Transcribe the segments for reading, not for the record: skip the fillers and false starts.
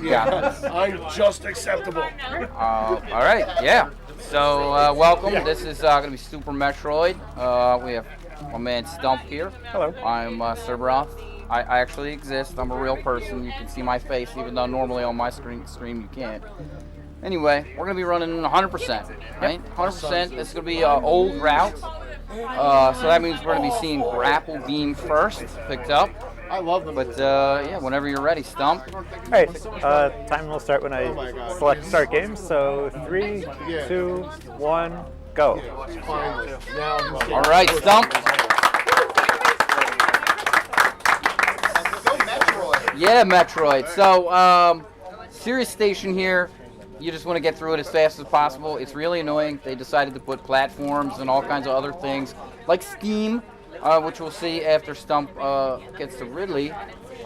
Yeah. I'm just acceptable. All right, yeah. So, welcome. This is going to be Super Metroid. We have my man Stump here. Hello. I'm Cerberoth. I actually exist. I'm a real person. You can see my face, even though normally on my stream you can't. Anyway, we're going to be running 100%, right? 100%. This is going to be an old route. So that means we're going to be seeing Grapple Beam first, picked up. I love them. But, yeah, whenever you're ready, Stump. Alright, time will start when I select start game. So 3, 2, 1, go. All right, Stump. Yeah, Metroid. So, Sirius Station here. You just want to get through it as fast as possible. It's really annoying. They decided to put platforms and all kinds of other things, like Steam, which we'll see after Stump gets to Ridley,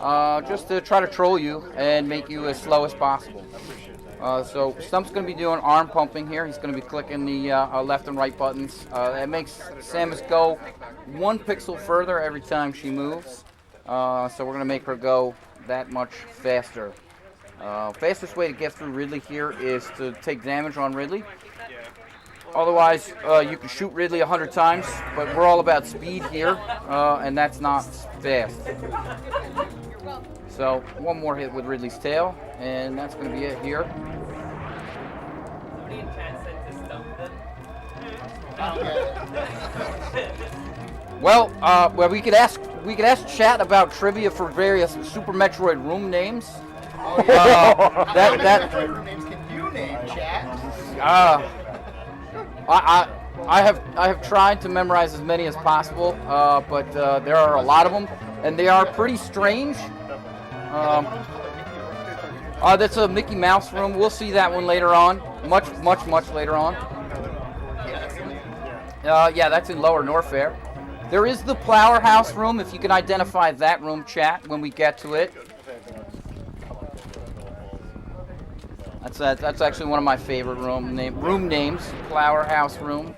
just to try to troll you and make you as slow as possible. So Stump's going to be doing arm pumping here. He's going to be clicking the left and right buttons. That makes Samus go 1 pixel further every time she moves. So we're going to make her go that much faster. Fastest way to get through Ridley here is to take damage on Ridley. Otherwise, you can shoot Ridley 100 times, but we're all about speed here, and that's not fast. So, one more hit with Ridley's tail, and that's going to be it here. Well, we could ask chat about trivia for various Super Metroid room names. Metroid names can you name, chat? I have tried to memorize as many as possible, but there are a lot of them, and they are pretty strange. That's a Mickey Mouse room. We'll see that one later on, much later on. Yeah, that's in Lower Norfair. There is the Plower House room, if you can identify that room, chat, when we get to it. That's actually one of my favorite room names, Plower House room.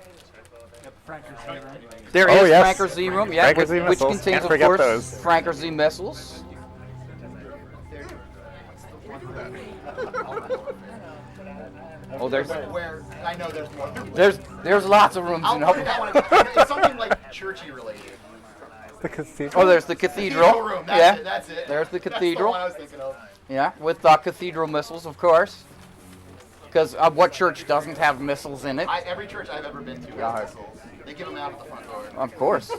There is Franker Z room, yeah, which contains, of course, Franker Z missiles. Oh, there's I know there's more. There's lots of rooms in It's something like churchy related. The cathedral? Oh, there's the cathedral. Room. That's it. There's the cathedral. That's the one I was thinking of. Yeah, with cathedral missiles, of course. Because what church doesn't have missiles in it? Every church I've ever been to has missiles. They give them out at the front door. Of course.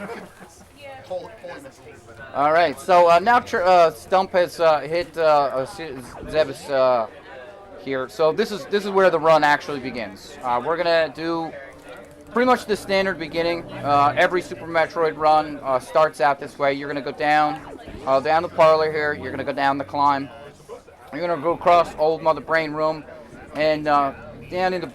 Holy missiles. All right, so now Stump has hit Zebus here. So this is where the run actually begins. We're gonna do pretty much the standard beginning. Every Super Metroid run starts out this way. You're gonna go down the parlor here. You're gonna go down the climb. You're gonna go across Old Mother Brain Room and down into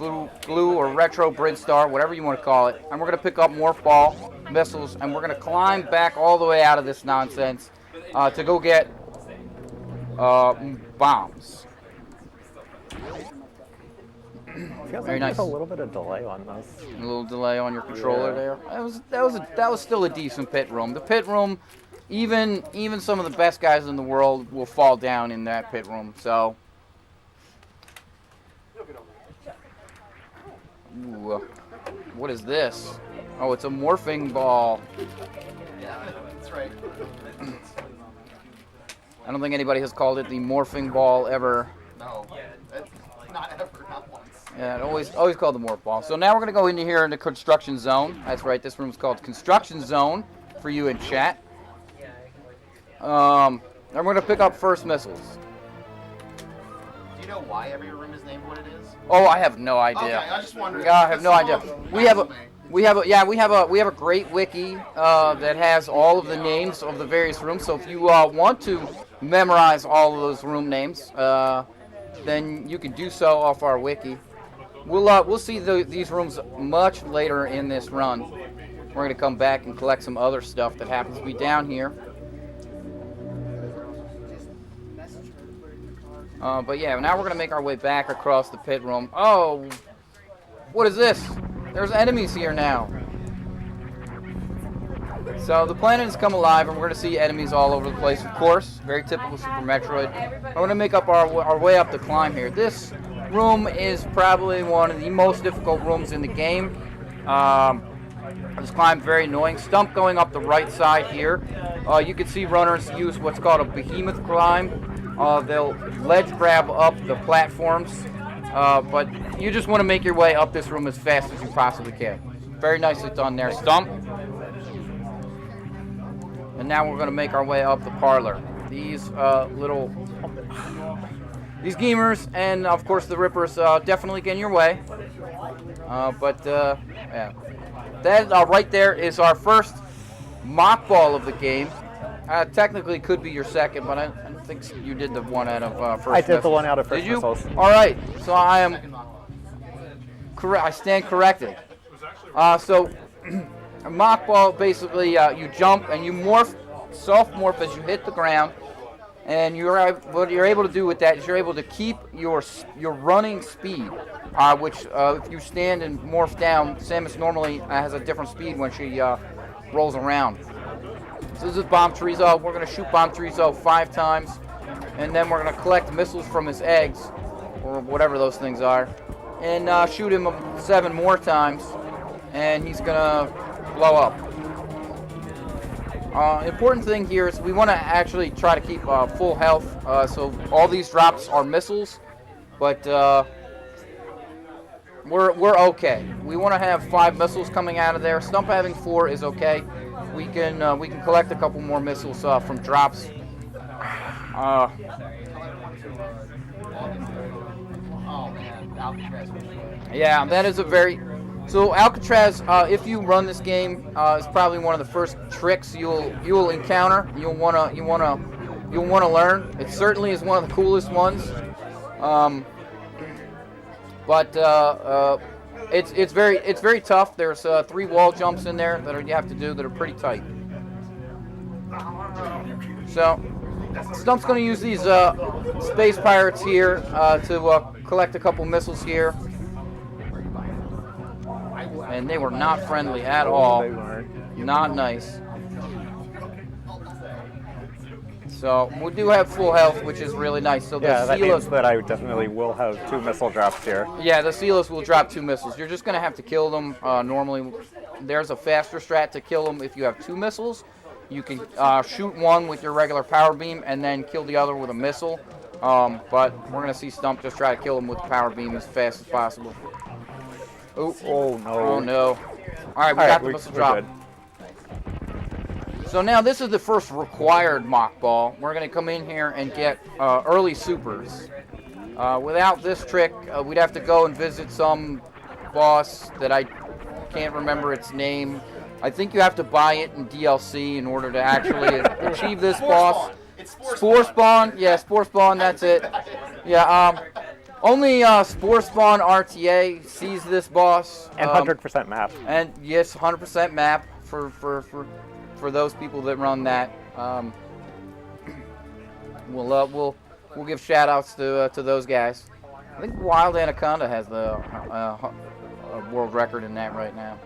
Blue or Retro Bridge Star, whatever you want to call it. And we're gonna pick up Morph Ball missiles, and we're gonna climb back all the way out of this nonsense to go get bombs. Feels Very like nice. there's a little bit of delay on this. A little delay on your controller there. That was still a decent pit room. The pit room, even some of the best guys in the world will fall down in that pit room. So, ooh, what is this? Oh, it's a morphing ball. Yeah, that's right. I don't think anybody has called it the morphing ball ever. No, not ever, not once. Yeah, always called the morph ball. So now we're gonna go into here in the construction zone. That's right. This room's called construction zone for you in chat. And we're gonna pick up first missiles. Do you know why every room is named what it is? Oh, I have no idea. Okay, I just wondered. Yeah, I have no idea. We have a great wiki that has all of the names of the various rooms. So if you want to memorize all of those room names, then you can do so off our wiki. We'll see these rooms much later in this run. We're gonna come back and collect some other stuff that happens to be down here. But yeah, now we're gonna make our way back across the pit room. Oh, what is this? There's enemies here now. So the planet has come alive, and we're going to see enemies all over the place, of course. Very typical Super Metroid. We're going to make up our way up the climb here. This room is probably one of the most difficult rooms in the game. This climb very annoying. Stump going up the right side here. You can see runners use what's called a behemoth climb. They'll ledge grab up the platforms, but you just want to make your way up this room as fast as you possibly can. Very nicely done there, Stump. And now we're going to make our way up the parlor. These these gamers and of course the rippers definitely get in your way. Yeah. That right there is our first mock ball of the game. Technically could be your second, but I think you did the one out of first. I did the one out of first. Did you? Missiles. All right. So I am correct. I stand corrected. So a mock ball basically you jump and you morph, soft morph as you hit the ground, and what you're able to do with that is you're able to keep your running speed. Which if you stand and morph down, Samus normally has a different speed when she rolls around. So this is Bomb Treezo. We're going to shoot Bomb Treezo 5 times, and then we're going to collect missiles from his eggs, or whatever those things are, and shoot him 7 more times, and he's going to blow up. Important thing here is we want to actually try to keep full health, so all these drops are missiles, but we're okay. We want to have 5 missiles coming out of there. Stump having 4 is okay. We can collect a couple more missiles from drops. Yeah, that is a very. So Alcatraz, if you run this game, is probably one of the first tricks you'll encounter. You'll wanna learn. It certainly is one of the coolest ones. But it's very tough. There's 3 wall jumps in there that you have to do that are pretty tight. So Stump's going to use these space pirates here to collect a couple missiles here, and they were not friendly at all. Not nice. So we do have full health, which is really nice. So yeah, that means that I definitely will have 2 missile drops here. Yeah, the Sealus will drop 2 missiles. You're just going to have to kill them. Normally, there's a faster strat to kill them if you have 2 missiles. You can shoot one with your regular power beam and then kill the other with a missile. But we're going to see Stump just try to kill him with the power beam as fast as possible. Ooh. Oh, no. Oh, no. All right, we got the missile drop. Good. So now this is the first required mock ball. We're going to come in here and get early supers. Without this trick, we'd have to go and visit some boss that I can't remember its name. I think you have to buy it in DLC in order to actually achieve this boss. Spore Spawn. Yeah, Spore Spawn, that's it. Yeah, only Spore Spawn RTA sees this boss. And 100% map. And yes, 100% map for those people that run that. We'll give shout outs to those guys. I think Wild Anaconda has the world record in that right now.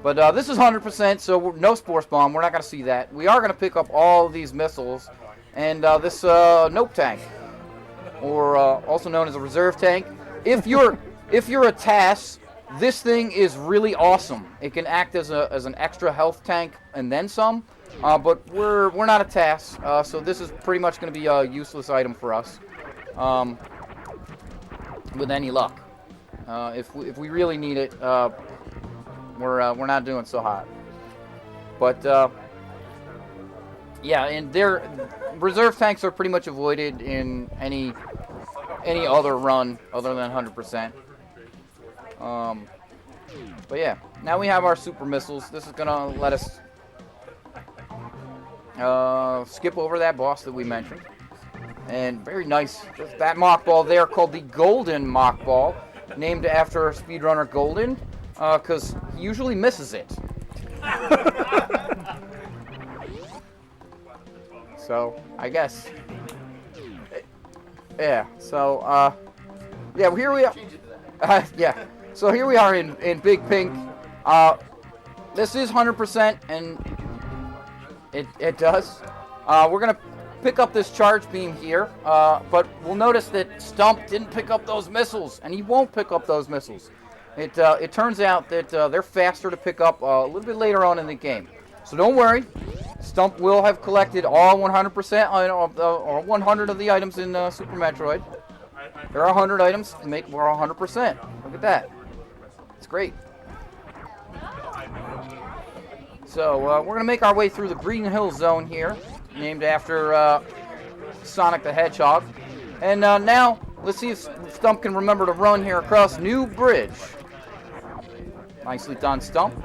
But this is 100%, so no Spore Spawn. We're not going to see that. We are going to pick up all of these missiles and this Nope tank, or also known as a reserve tank. If you're a TAS, this thing is really awesome. It can act as an extra health tank and then some. But we're not a TAS, so this is pretty much going to be a useless item for us, with any luck. If we really need it, we're not doing so hot. But yeah, and their reserve tanks are pretty much avoided in any other run other than 100%. But yeah, now we have our super missiles. This is gonna let us skip over that boss that we mentioned. And very nice. That mock ball there, called the Golden Mock Ball, named after speedrunner Golden, because he usually misses it. So, I guess. Yeah, so, here we are. Yeah, so here we are in Big Pink. this is 100%, and it does. We're going to pick up this charge beam here, but we'll notice that Stump didn't pick up those missiles, and he won't pick up those missiles. It turns out that they're faster to pick up a little bit later on in the game. So don't worry, Stump will have collected all 100% or 100 of the items in Super Metroid. There are 100 items to make more 100%. Look at that. It's great. So we're going to make our way through the Green Hill Zone here, named after Sonic the Hedgehog. And now, let's see if Stump can remember to run here across New Bridge. Nicely done, Stump.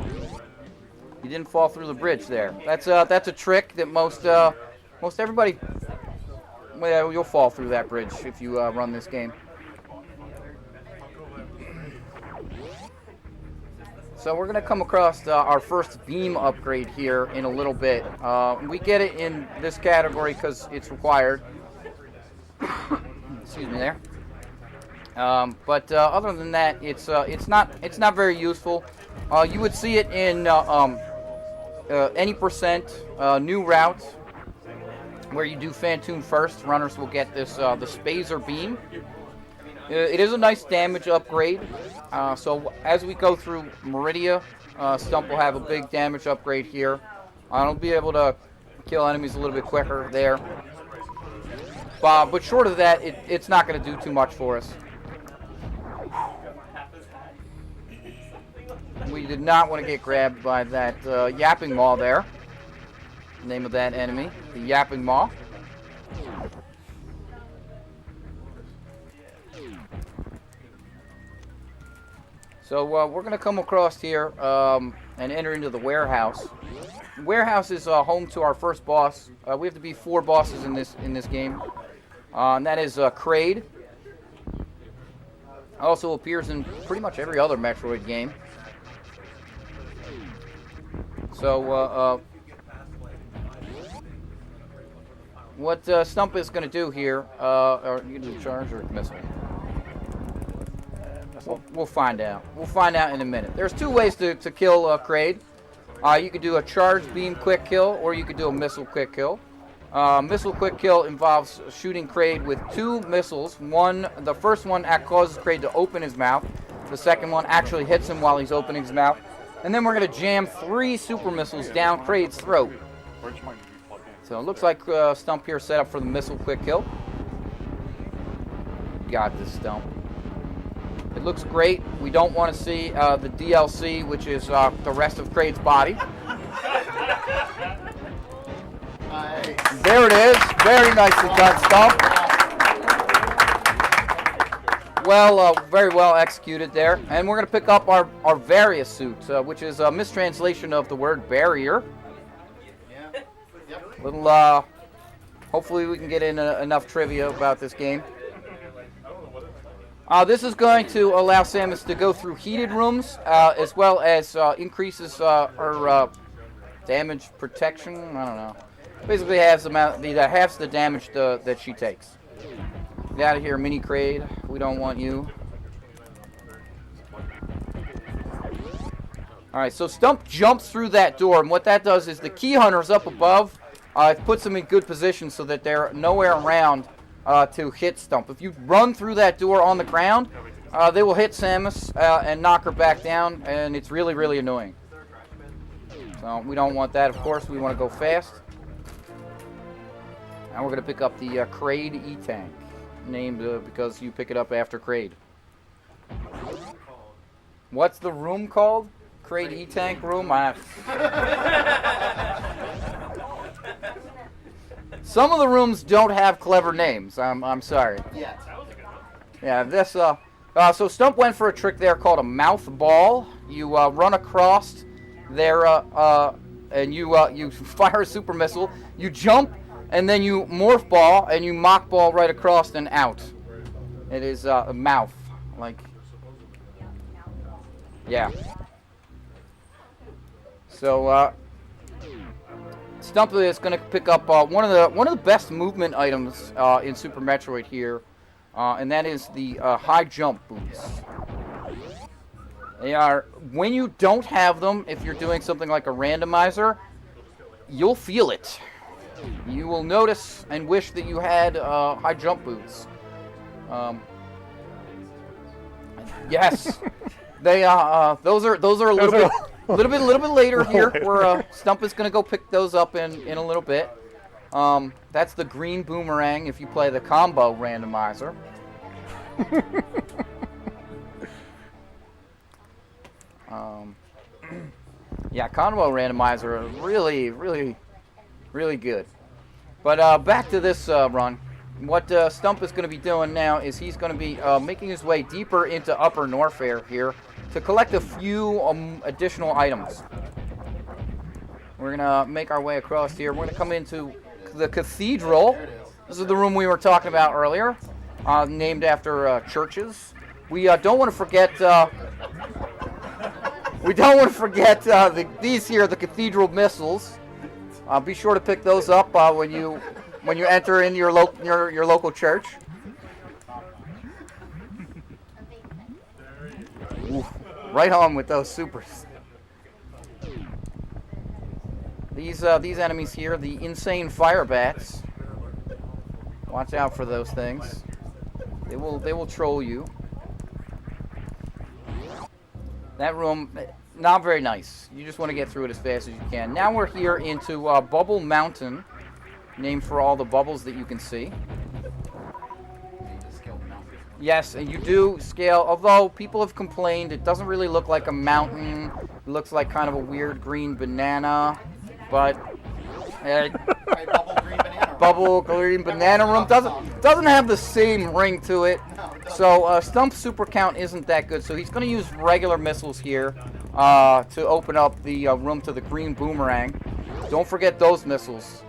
You didn't fall through the bridge there. That's a trick that most everybody, well, you'll fall through that bridge if you run this game. So we're going to come across our first beam upgrade here in a little bit. We get it in this category because it's required. Excuse me there. But other than that, it's not very useful. You would see it in any percent new route where you do Phantoon first. Runners will get this the Spazer beam. It is a nice damage upgrade. So as we go through Meridia, Stump will have a big damage upgrade here. I'll be able to kill enemies a little bit quicker there. But short of that, it's not going to do too much for us. We did not want to get grabbed by that Yapping Maw there. Name of that enemy, the Yapping Maw. So we're going to come across here and enter into the warehouse. The warehouse is home to our first boss. We have to beat 4 bosses in this game, and that is Kraid. Also appears in pretty much every other Metroid game. So what Stump is going to do here, or you can do charge or missile. We'll find out. We'll find out in a minute. There's 2 ways to kill Kraid. You could do a charge beam quick kill, or you could do a missile quick kill. Missile quick kill involves shooting Kraid with 2 missiles. The first one causes Kraid to open his mouth. The second one actually hits him while he's opening his mouth. And then we're going to jam 3 super missiles down Kraid's throat. So it looks like Stump here set up for the missile quick kill. Got this, Stump. It looks great. We don't want to see the DLC, which is the rest of Kraid's body. There it is. Very nicely done, Stump. Well, very well executed there. And we're going to pick up our various suit, which is a mistranslation of the word barrier. Little, hopefully we can get in enough trivia about this game. This is going to allow Samus to go through heated rooms, as well as increases her damage protection. I don't know. Basically, halves the damage that she takes. Get out of here, Mini Kraid. We don't want you. All right, so Stump jumps through that door, and what that does is the key hunters up above, it puts them in good position so that they're nowhere around to hit Stump. If you run through that door on the ground, they will hit Samus and knock her back down, and it's really, really annoying. So we don't want that, of course. We want to go fast. And we're going to pick up the Kraid E-Tank, named because you pick it up after Kraid. What's the room called? Kraid E-Tank room? Some of the rooms don't have clever names. I'm sorry. Yeah, this so Stump went for a trick there called a mouth ball. You run across there and you fire a super missile. You jump and then you morph ball and you mock ball right across and out. It is a mouth, like, yeah. So Stump is going to pick up one of the best movement items in Super Metroid here, and that is the high jump boots. They are, when you don't have them, if you're doing something like a randomizer, you'll feel it. You will notice and wish that you had high jump boots. Yes, they those are a little bit later here. Where Stump is gonna go pick those up in a little bit. That's the green boomerang if you play the combo randomizer. Yeah, combo randomizer are really good. But back to this run. What Stump is going to be doing now is he's going to be making his way deeper into Upper Norfair here to collect a few additional items. We're going to make our way across here. We're going to come into the cathedral. This is the room we were talking about earlier, named after churches. We don't want to forget. We don't want to forget these here, the cathedral missiles. Be sure to pick those up when you enter in your local church. Ooh, right on with those supers. These enemies here, the insane fire bats. Watch out for those things. They will troll you. That room, not very nice. You just want to get through it as fast as you can. Now we're here into Bubble Mountain, named for all the bubbles that you can see. Yes, and you do scale, although people have complained it doesn't really look like a mountain. It looks like kind of a weird green banana, but bubble green banana room doesn't have the same ring to it. So Stump's super count isn't that good, so he's going to use regular missiles here to open up the room to the green boomerang. Don't forget those missiles.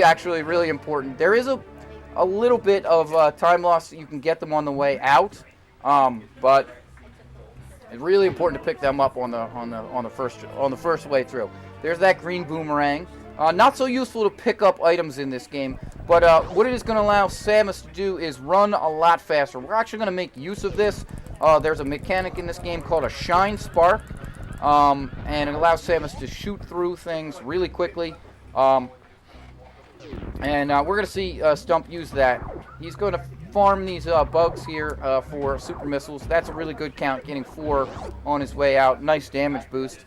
Actually really important. There is a little bit of time loss. You can get them on the way out, but it's really important to pick them up on the first way through. There's that green boomerang. Not so useful to pick up items in this game, but what it is going to allow Samus to do is run a lot faster. We're actually going to make use of this. There's a mechanic in this game called a Shine Spark, and it allows Samus to shoot through things really quickly. And we're going to see Stump use that. He's going to farm these bugs here for super missiles. That's a really good count, getting 4 on his way out. Nice damage boost.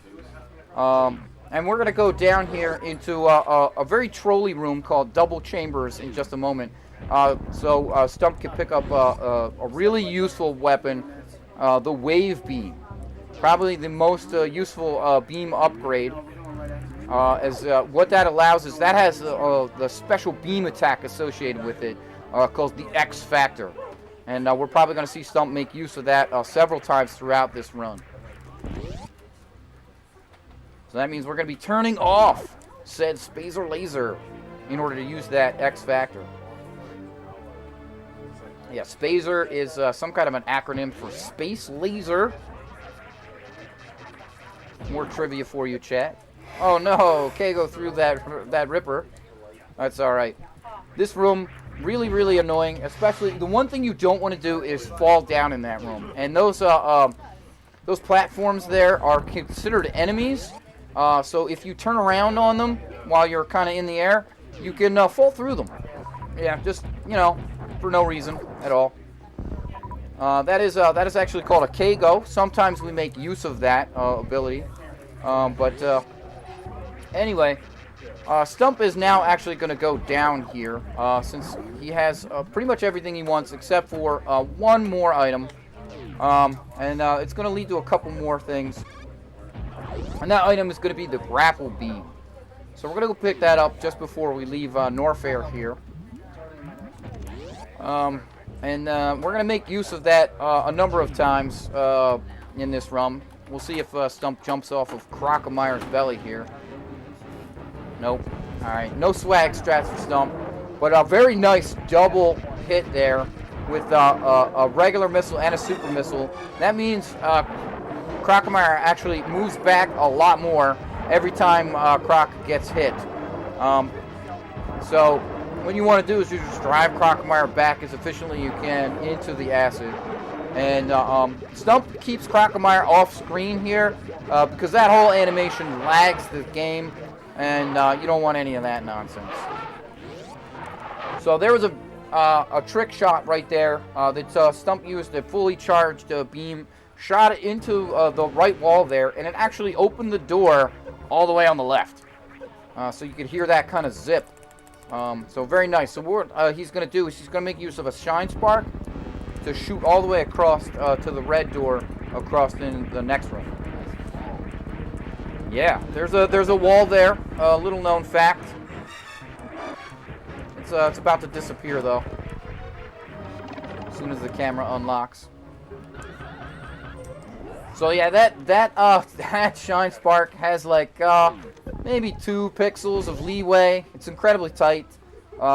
And we're going to go down here into a very trolly room called Double Chambers in just a moment. So Stump can pick up a really useful weapon, the Wave Beam. Probably the most useful beam upgrade. What that allows is that has the special beam attack associated with it called the X Factor. And we're probably going to see Stump make use of that several times throughout this run. So that means we're going to be turning off said Spacer Laser in order to use that X Factor. Yeah, Spacer is some kind of an acronym for Space Laser. More trivia for you, chat. Oh no, Kago threw that ripper. That's alright. This room, really annoying. Especially, the one thing you don't want to do is fall down in that room. And those platforms there are considered enemies. So if you turn around on them while you're kind of in the air, you can fall through them. Yeah, just, for no reason at all. That is actually called a Kago. Sometimes we make use of that ability. Anyway, Stump is now actually going to go down here since he has pretty much everything he wants except for one more item. And it's going to lead to a couple more things. And that item is going to be the grapple beam. So we're going to go pick that up just before we leave Norfair here. And we're going to make use of that a number of times in this run. We'll see if Stump jumps off of Crocamire's belly here. Nope. Alright, no swag strats for Stump. But a very nice double hit there with a regular missile and a super missile. That means Crocamire actually moves back a lot more every time Croc gets hit. So what you want to do is you just drive Crocamire back as efficiently as you can into the acid. And Stump keeps Crocomire off screen here because that whole animation lags the game, and you don't want any of that nonsense. So there was a trick shot right there that Stump used a fully charged beam, shot it into the right wall there, and it actually opened the door all the way on the left. So you could hear that kind of zip. So very nice. So what he's going to do is he's going to make use of a shine spark to shoot all the way across to the red door across in the next room. Yeah, there's a wall there. A little known fact. It's about to disappear though. As soon as the camera unlocks. So yeah, that shine spark has like maybe 2 pixels of leeway. It's incredibly tight.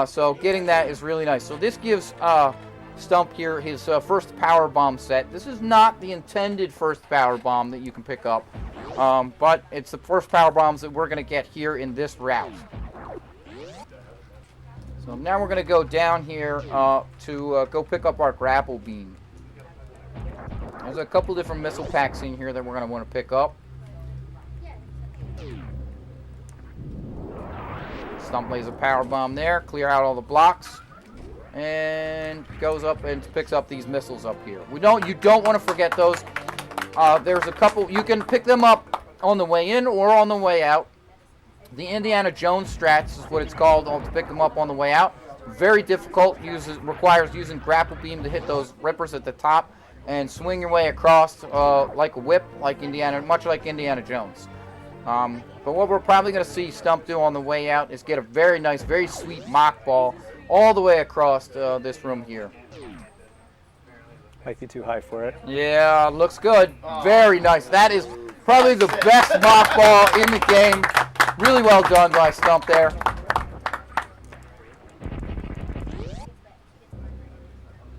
So getting that is really nice. So this gives Stump here his first power bomb set. This is not the intended first power bomb that you can pick up, but it's the first power bombs that we're going to get here in this route. So now we're going to go down here to go pick up our grapple beam. There's a couple different missile packs in here that we're going to want to pick up. Stump lays a power bomb there, clear out all the blocks, and goes up and picks up these missiles up here. You don't want to forget those. There's a couple, you can pick them up on the way in or on the way out. The Indiana Jones strats is what it's called, to pick them up on the way out. Very difficult, requires using grapple beam to hit those rippers at the top and swing your way across like a whip, much like Indiana Jones. But what we're probably going to see Stump do on the way out is get a very nice, very sweet mock ball all the way across this room here. Might be too high for it. Yeah, looks good. Very nice. That is probably the best mock ball in the game. Really well done by Stump there.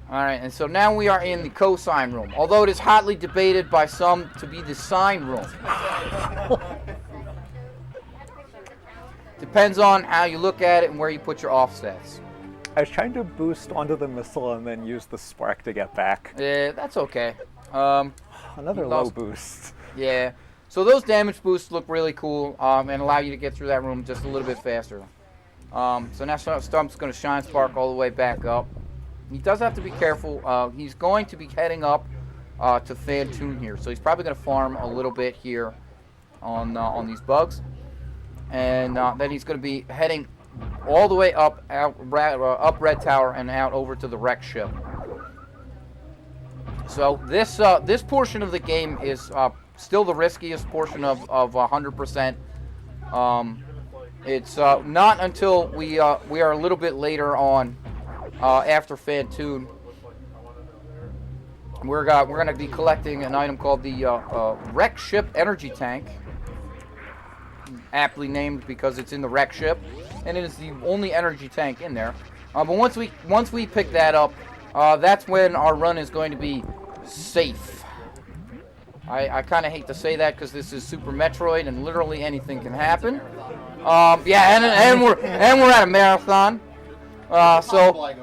Alright, and so now we are in the cosine room. Although it is hotly debated by some to be the sine room. Depends on how you look at it and where you put your offsets. I was trying to boost onto the missile and then use the spark to get back. Yeah, that's okay. Another low boost. Yeah. So those damage boosts look really cool and allow you to get through that room just a little bit faster. So now Stump's going to shine spark all the way back up. He does have to be careful. He's going to be heading up to Phantoon here. So he's probably going to farm a little bit here on these bugs. And then he's going to be heading all the way up Red Tower and out over to the wreck ship. So this portion of the game is still the riskiest portion of 100%. It's not until we are a little bit later on after Phantoon. We're going to be collecting an item called the wreck ship energy tank. Aptly named because it's in the wreck ship, and it is the only energy tank in there. But once we pick that up, that's when our run is going to be safe. I kind of hate to say that because this is Super Metroid and literally anything can happen. Yeah, and we're at a marathon. So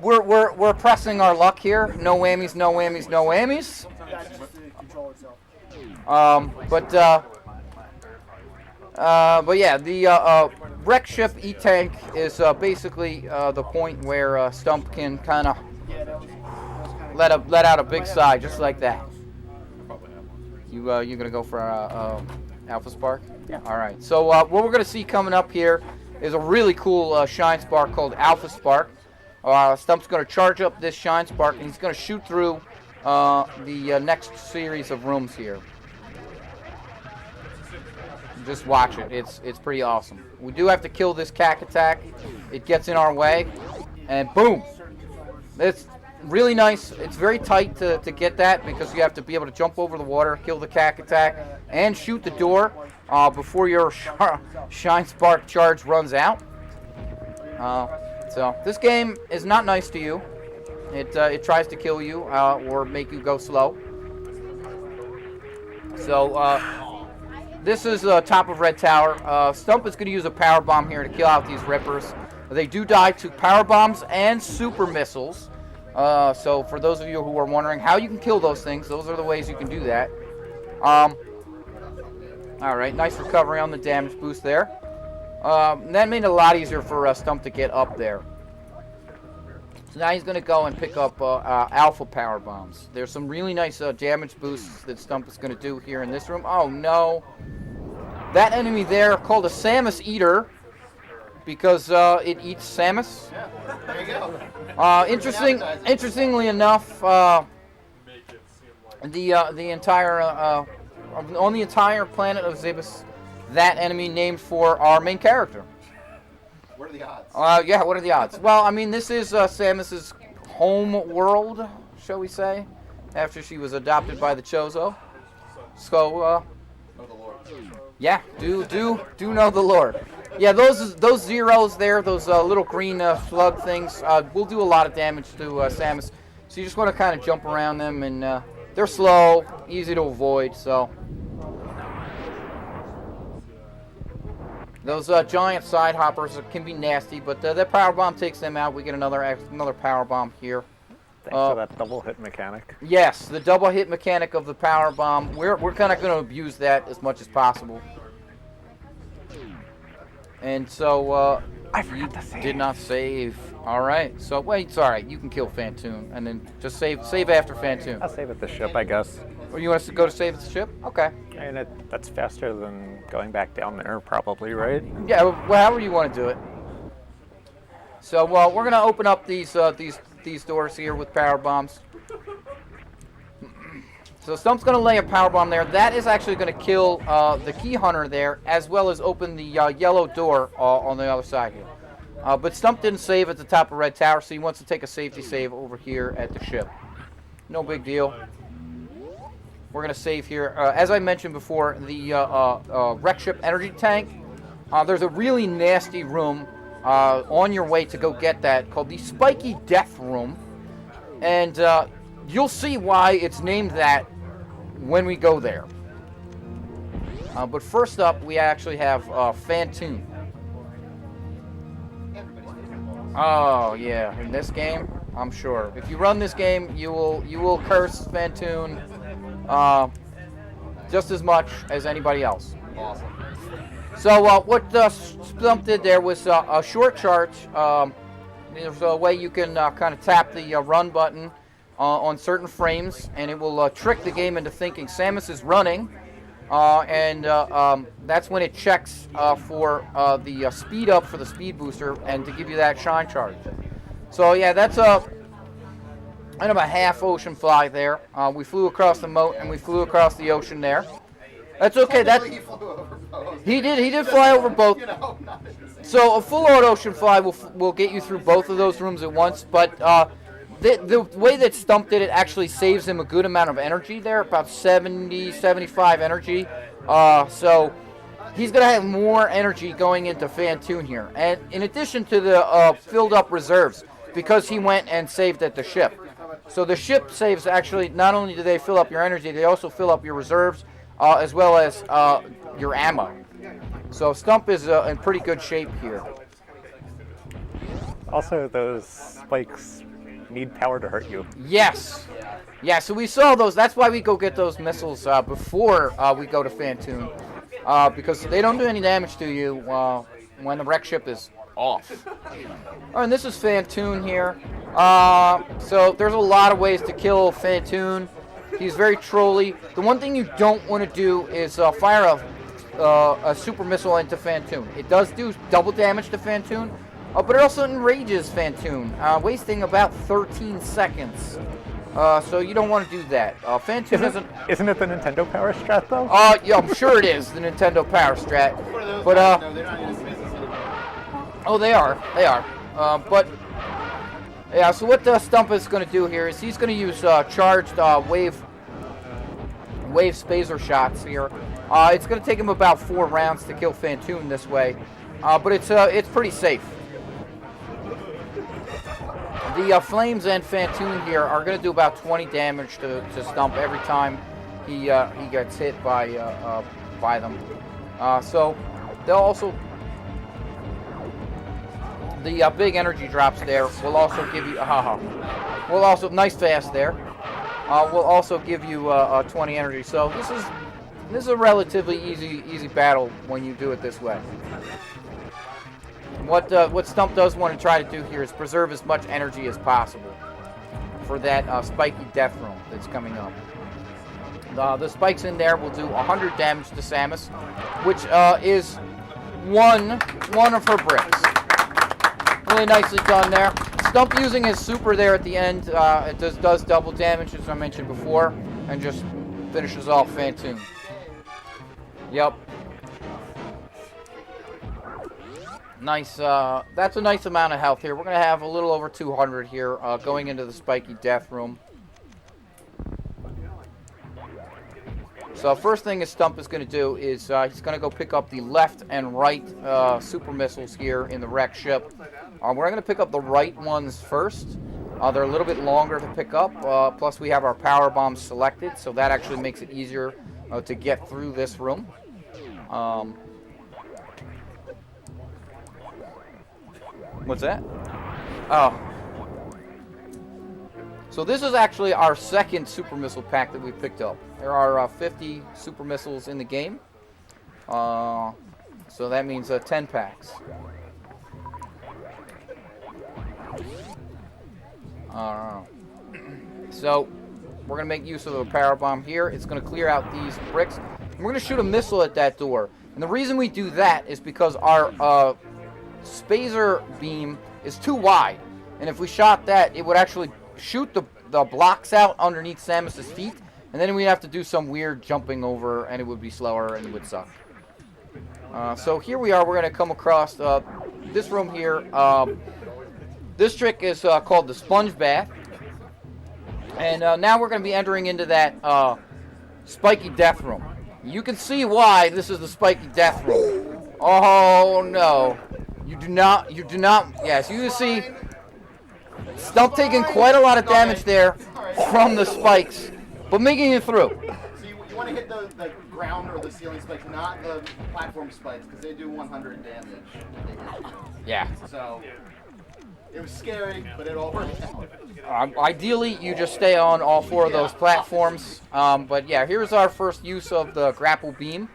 we're pressing our luck here. No whammies, no whammies, no whammies. But yeah, the wreck ship E-tank is basically the point where Stump can kind of let out a big sigh, just like that. You gonna go for Alpha Spark? Yeah. All right. So what we're gonna see coming up here is a really cool shine spark called Alpha Spark. Stump's gonna charge up this shine spark, and he's gonna shoot through the next series of rooms here. Just watch it. It's pretty awesome. We do have to kill this cack attack. It gets in our way, and boom! It's really nice. It's very tight to get that because you have to be able to jump over the water, kill the cack attack, and shoot the door before your shine spark charge runs out. So this game is not nice to you. It tries to kill you or make you go slow. So this is top of Red Tower. Stump is going to use a power bomb here to kill out these rippers. They do die to power bombs and super missiles. So for those of you who are wondering how you can kill those things, those are the ways you can do that. All right, nice recovery on the damage boost there. That made it a lot easier for Stump to get up there. So now he's going to go and pick up alpha power bombs. There's some really nice damage boosts that Stump is going to do here in this room. Oh no. That enemy there called a Samus Eater because it eats Samus. Yeah, there you go. Interestingly enough, the entire on the entire planet of Zebus, that enemy named for our main character. What are the odds? Yeah, what are the odds? Well, I mean, this is Samus's home world, shall we say, after she was adopted by the Chozo. So, Know the Lord. yeah, do know the Lord. Yeah, those zeros there, those little green slug things, will do a lot of damage to Samus. So you just want to kind of jump around them, and they're slow, easy to avoid. So those giant side hoppers can be nasty, but that power bomb takes them out. We get another power bomb here. Thanks for that double hit mechanic. Yes, the double hit mechanic of the power bomb. We're kind of going to abuse that as much as possible. And so I forgot to save. did not save. All right. So wait, it's all right. You can kill Fantoon and then just save after Fantoon. I'll save at the ship, I guess. Or you want us to go to save at the ship? Okay. And that's faster than going back down there, probably, right? Yeah. Well, however you want to do it. So we're going to open up these doors here with power bombs. So Stump's going to lay a power bomb there. That is actually going to kill the key hunter there, as well as open the yellow door on the other side here. But Stump didn't save at the top of Red Tower, so he wants to take a safety save over here at the ship. No big deal. We're going to save here. As I mentioned before, the wreck ship energy tank, there's a really nasty room on your way to go get that called the Spiky Death Room. And you'll see why it's named that when we go there. But first up, we actually have Fantoon. Oh yeah, in this game, I'm sure. If you run this game, you will curse Fantoon just as much as anybody else. Awesome. So what Stump did there was a short charge. There's a way you can kind of tap the run button on certain frames, and it will trick the game into thinking Samus is running, and that's when it checks for the speed up for the speed booster and to give you that shine charge. So yeah, that's kind of a half ocean fly there. We flew across the moat and we flew across the ocean there. That's okay. He did fly over both. So a full auto ocean fly will get you through both of those rooms at once, but the way that Stump did it actually saves him a good amount of energy there, about 70, 75 energy. So he's going to have more energy going into Fantoon here. And in addition to the filled up reserves, because he went and saved at the ship. So the ship saves actually, not only do they fill up your energy, they also fill up your reserves as well as your ammo. So Stump is in pretty good shape here. Also, those spikes need power to hurt you. Yes. Yeah, so we saw those. That's why we go get those missiles before we go to Fantoon. Because they don't do any damage to you when the wreck ship is off. Oh, and this is Fantoon here. So there's a lot of ways to kill Fantoon. He's very trolly. The one thing you don't want to do is fire a super missile into Fantoon. It does do double damage to Fantoon, but it also enrages Fantoon, wasting about 13 seconds. So you don't want to do that. Fantoon doesn't... Isn't it the Nintendo Power Strat, though? Yeah, I'm sure it is, the Nintendo Power Strat. But, No, they're not in spaces anymore. oh, they are. They are. But, yeah, so what Stump is going to do here is he's going to use charged wave spacer shots here. It's going to take him about 4 rounds to kill Fantoon this way. But it's pretty safe. The flames and Fantoon here are going to do about 20 damage to Stump every time he gets hit by them. So they'll also The big energy drops there will also give you will also nice fast there. Will also give you 20 energy. So this is a relatively easy battle when you do it this way. What Stump does want to try to do here is preserve as much energy as possible for that spiky death room that's coming up. The spikes in there will do 100 damage to Samus, which is one of her bricks. Really nicely done there. Stump using his super there at the end, it does double damage, as I mentioned before, and just finishes off Phantoon. Yep. Nice, that's a nice amount of health here. We're going to have a little over 200 here going into the spiky death room. So first thing Stump is going to do is he's going to go pick up the left and right super missiles here in the wreck ship. We're going to pick up the right ones first. They're a little bit longer to pick up, plus we have our power bombs selected, so that actually makes it easier to get through this room. What's that? Oh. So this is actually our second super missile pack that we picked up. There are 50 super missiles in the game. So that means 10 packs. So we're going to make use of a power bomb here. It's going to clear out these bricks. And we're going to shoot a missile at that door. And the reason we do that is because our spazer beam is too wide. And if we shot that, it would actually shoot the blocks out underneath Samus's feet. And then we'd have to do some weird jumping over, and it would be slower, and it would suck. So here we are. We're going to come across this room here. This trick is called the sponge bath. And now we're going to be entering into that spiky death room. You can see why this is the spiky death room. Oh, no. You do not, yes, you can see Stump taking quite a lot of damage there from the spikes, but making it through. So you want to hit the ground or the ceiling spikes, not the platform spikes, because they do 100 damage. Yeah. So it was scary, but it all worked out. Ideally, you just stay on all four of those platforms. But yeah, here's our first use of the grapple beam.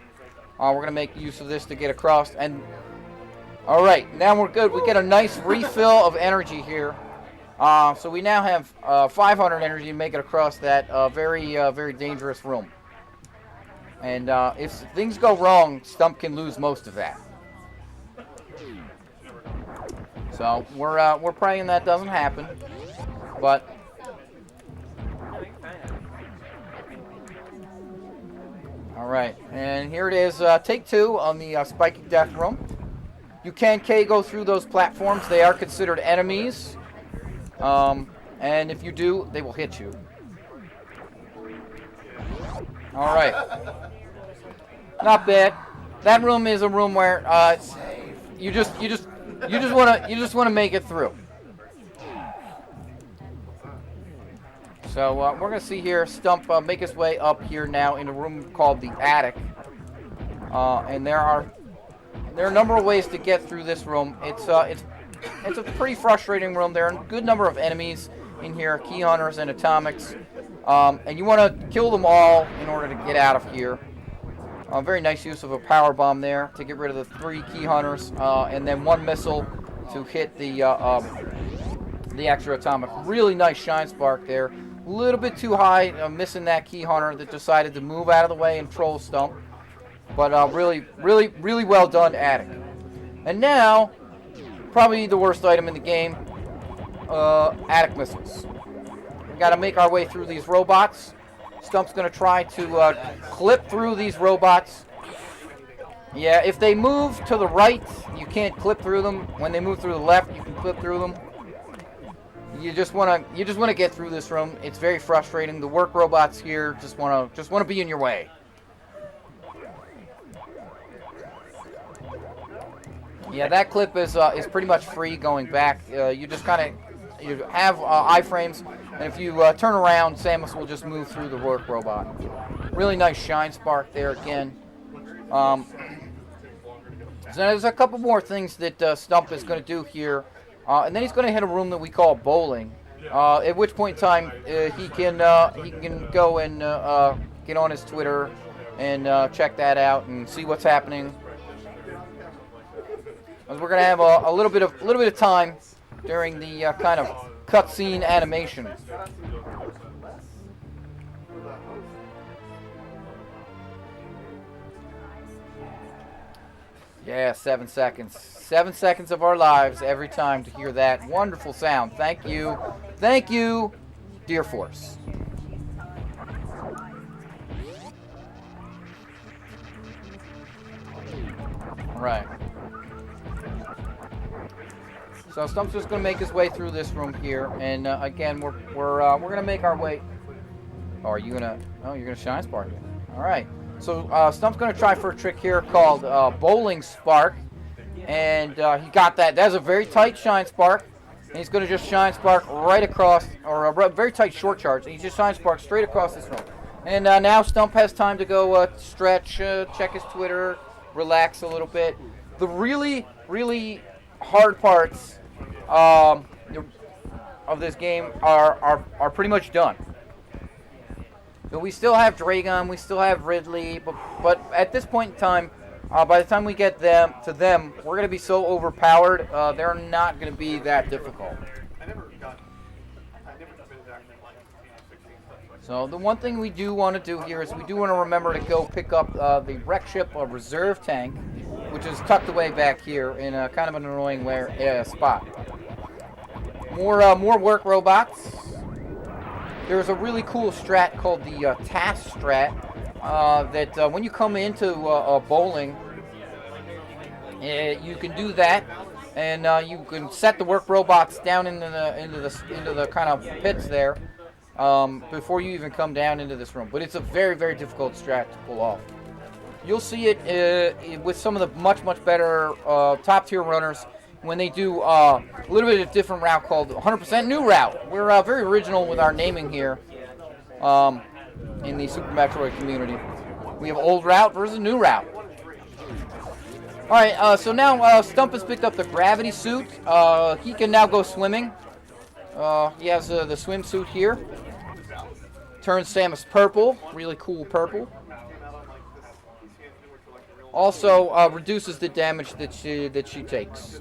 We're going to make use of this to get across. And all right, now we're good. We get a nice refill of energy here. So we now have 500 energy to make it across that very dangerous room. And if things go wrong, Stump can lose most of that. So we're praying that doesn't happen. But all right, and here it is. Take two on the spiky death room. You can go through those platforms. They are considered enemies. And if you do, they will hit you. All right. Not bad. That room is a room where you just want to make it through. So we're gonna see here Stump make his way up here now in a room called the attic. And there are a number of ways to get through this room. It's a pretty frustrating room. There are a good number of enemies in here, key hunters and atomics, and you want to kill them all in order to get out of here. Very nice use of a power bomb there to get rid of the 3 key hunters, and then 1 missile to hit the extra atomic. Really nice shine spark there. A little bit too high, missing that key hunter that decided to move out of the way and troll Stump. But really well done, attic. And now, probably the worst item in the game, attic missiles. We got to make our way through these robots. Stump's going to try to clip through these robots. Yeah, if they move to the right, you can't clip through them. When they move through the left, you can clip through them. You just want to get through this room. It's very frustrating. The work robots here just want to be in your way. Yeah, that clip is pretty much free going back. You just kind of have iframes, and if you turn around, Samus will just move through the work robot. Really nice shine spark there again. So there's a couple more things that Stump is going to do here And then he's going to hit a room that we call bowling. At which point in time he can go and get on his Twitter and check that out and see what's happening. As we're going to have a little bit of time during the kind of cutscene animation. Yeah, 7 seconds. 7 seconds of our lives every time to hear that wonderful sound. Thank you. Thank you, Dear Force. All right. So Stump's just going to make his way through this room here, and again, we're going to make our way. Oh, are you gonna? Oh, you're gonna shine spark it. All right. So Stump's going to try for a trick here called Bowling Spark. And he got that. That's a very tight shine spark. And he's going to just shine spark right across, or a very tight short charge. And he just shine spark straight across this room. And now Stump has time to go stretch, check his Twitter, relax a little bit. The really, really hard parts of this game are pretty much done. So we still have Dragon, we still have Ridley, but at this point in time, by the time we get to them, we're going to be so overpowered, they're not going to be that difficult. So the one thing we do want to do here is we do want to remember to go pick up the wreck ship reserve tank, which is tucked away back here in a kind of an annoying spot. More work robots. There's a really cool strat called the task strat that when you come into bowling, you can do that, and you can set the work robots down into the kind of pits there before you even come down into this room. But it's a very, very difficult strat to pull off. You'll see it with some of the much better top tier runners when they do a little bit of a different route called 100% new route. We're very original with our naming here in the Super Metroid community. We have old route versus new route. Alright, so now Stump has picked up the gravity suit. He can now go swimming. He has the swimsuit here. Turns Samus purple, really cool purple. Also reduces the damage that she takes.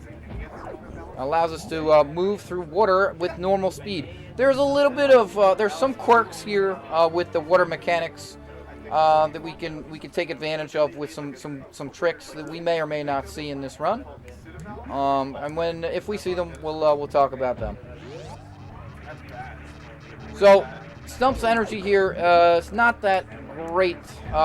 Allows us to move through water with normal speed. There's a little bit of there's some quirks here with the water mechanics that we can take advantage of with some tricks that we may or may not see in this run. And if we see them, we'll talk about them. So Stump's energy here is not that great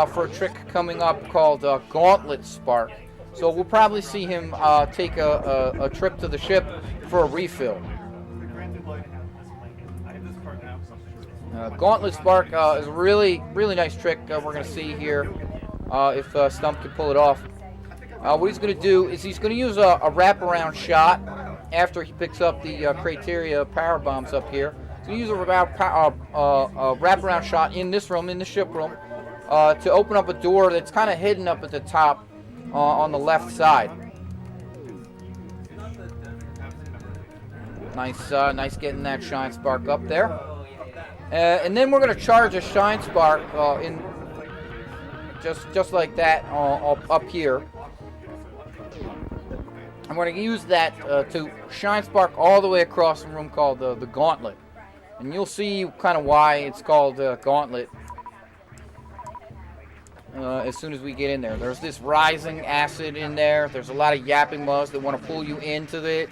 for a trick coming up called Gauntlet Spark. So we'll probably see him take a trip to the ship for a refill. Gauntlet Spark is a really nice trick we're going to see here if Stump can pull it off. What he's going to do is he's going to use a wraparound shot after he picks up the Criteria power bombs up here. He's going to use a wraparound shot in this room, in the ship room, to open up a door that's kind of hidden up at the top on the left side. Nice getting that shine spark up there. And then we're going to charge a shine spark in just like that up here. I'm going to use that to shine spark all the way across the room called the Gauntlet. And you'll see kind of why it's called Gauntlet as soon as we get in there. There's this rising acid in there. There's a lot of yapping moths that want to pull you into it.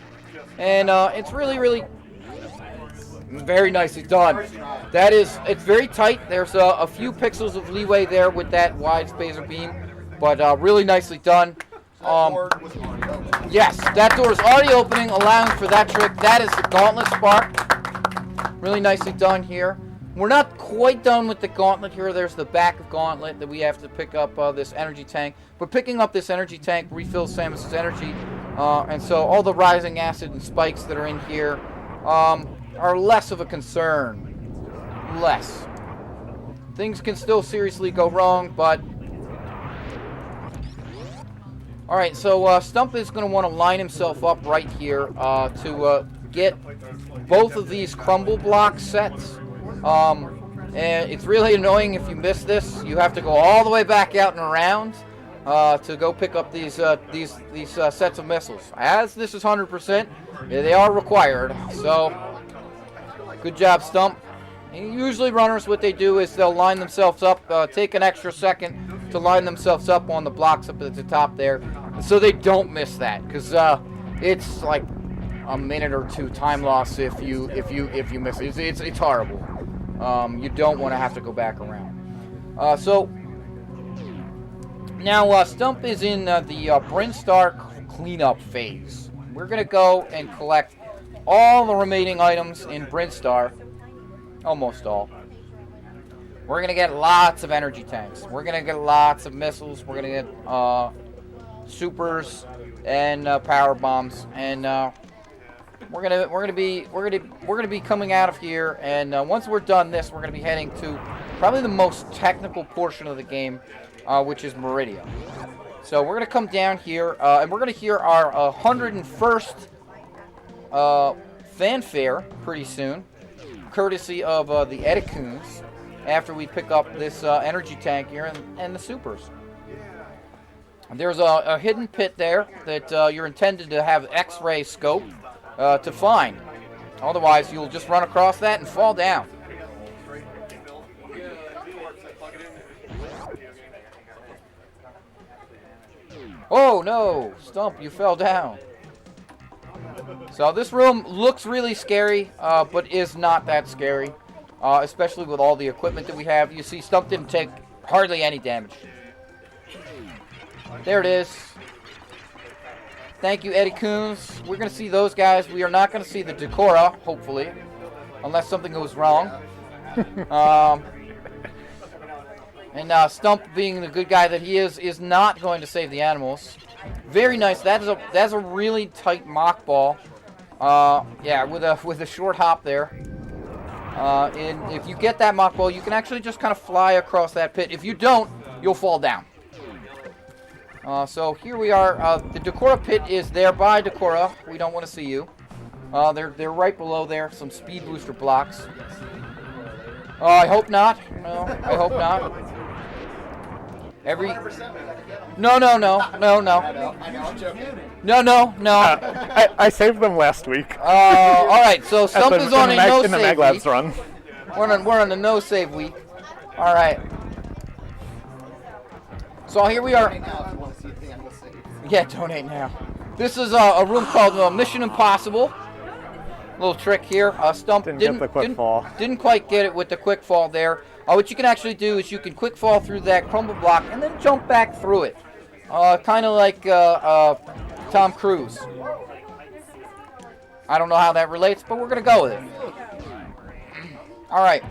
And it's really very nicely done. It's very tight. There's a few pixels of leeway there with that wide spacer beam, but really nicely done. Yes, that door is already opening, allowing for that trick. That is the Gauntlet Spark. Really nicely done here. We're not quite done with the Gauntlet here. There's the back of Gauntlet that we have to pick up this energy tank. But picking up this energy tank refills Samus's energy. And so all the rising acid and spikes that are in here are less of a concern. Less. Things can still seriously go wrong, but All right, so Stump is going to want to line himself up right here to get both of these crumble block sets. And it's really annoying if you miss this. You have to go all the way back out and around to go pick up these sets of missiles. As this is 100%, they are required. So, good job, Stump. And usually runners, what they do is they'll line themselves up, take an extra second to line themselves up on the blocks up at the top there, so they don't miss that, because it's like a minute or two time loss if you miss it. It's horrible. You don't want to have to go back around. So now Stump is in the Brinstar cleanup phase. We're gonna go and collect all the remaining items in Brinstar. Almost all. We're going to get lots of energy tanks. We're going to get lots of missiles. We're going to get supers and power bombs, and we're going to be coming out of here. And once we're done this, we're going to be heading to probably the most technical portion of the game, which is Meridia. So we're going to come down here, and we're going to hear our 101st fanfare pretty soon, courtesy of the Edicoons, after we pick up this energy tank here and the supers. There's a hidden pit there that you're intended to have X-ray scope to find. Otherwise, you'll just run across that and fall down. Oh no, Stump, you fell down. So this room looks really scary, but is not that scary, especially with all the equipment that we have. You see, Stump didn't take hardly any damage. There it is. Thank you, Eddie Coons. We're going to see those guys. We are not going to see the Decora, hopefully, unless something goes wrong. And Stump, being the good guy that he is not going to save the animals. Very nice. That's a really tight mock ball. Yeah, with a short hop there. And if you get that mock ball, you can actually just kind of fly across that pit. If you don't, you'll fall down. So here we are. The Decora pit is there by Decora. We don't want to see you. They're right below there. Some speed booster blocks. I hope not. No, I hope not. No. I saved them last week. All right, so Stump is on a no in the save Mag Labs week. run. We're on a no save week. All right. So here we are. Yeah, donate now. This is a room called Mission Impossible. Little trick here. Stump didn't quite get it with the quick fall there. What you can actually do is you can quick fall through that crumble block and then jump back through it. Kind of like Tom Cruise. I don't know how that relates, but we're going to go with it. All right.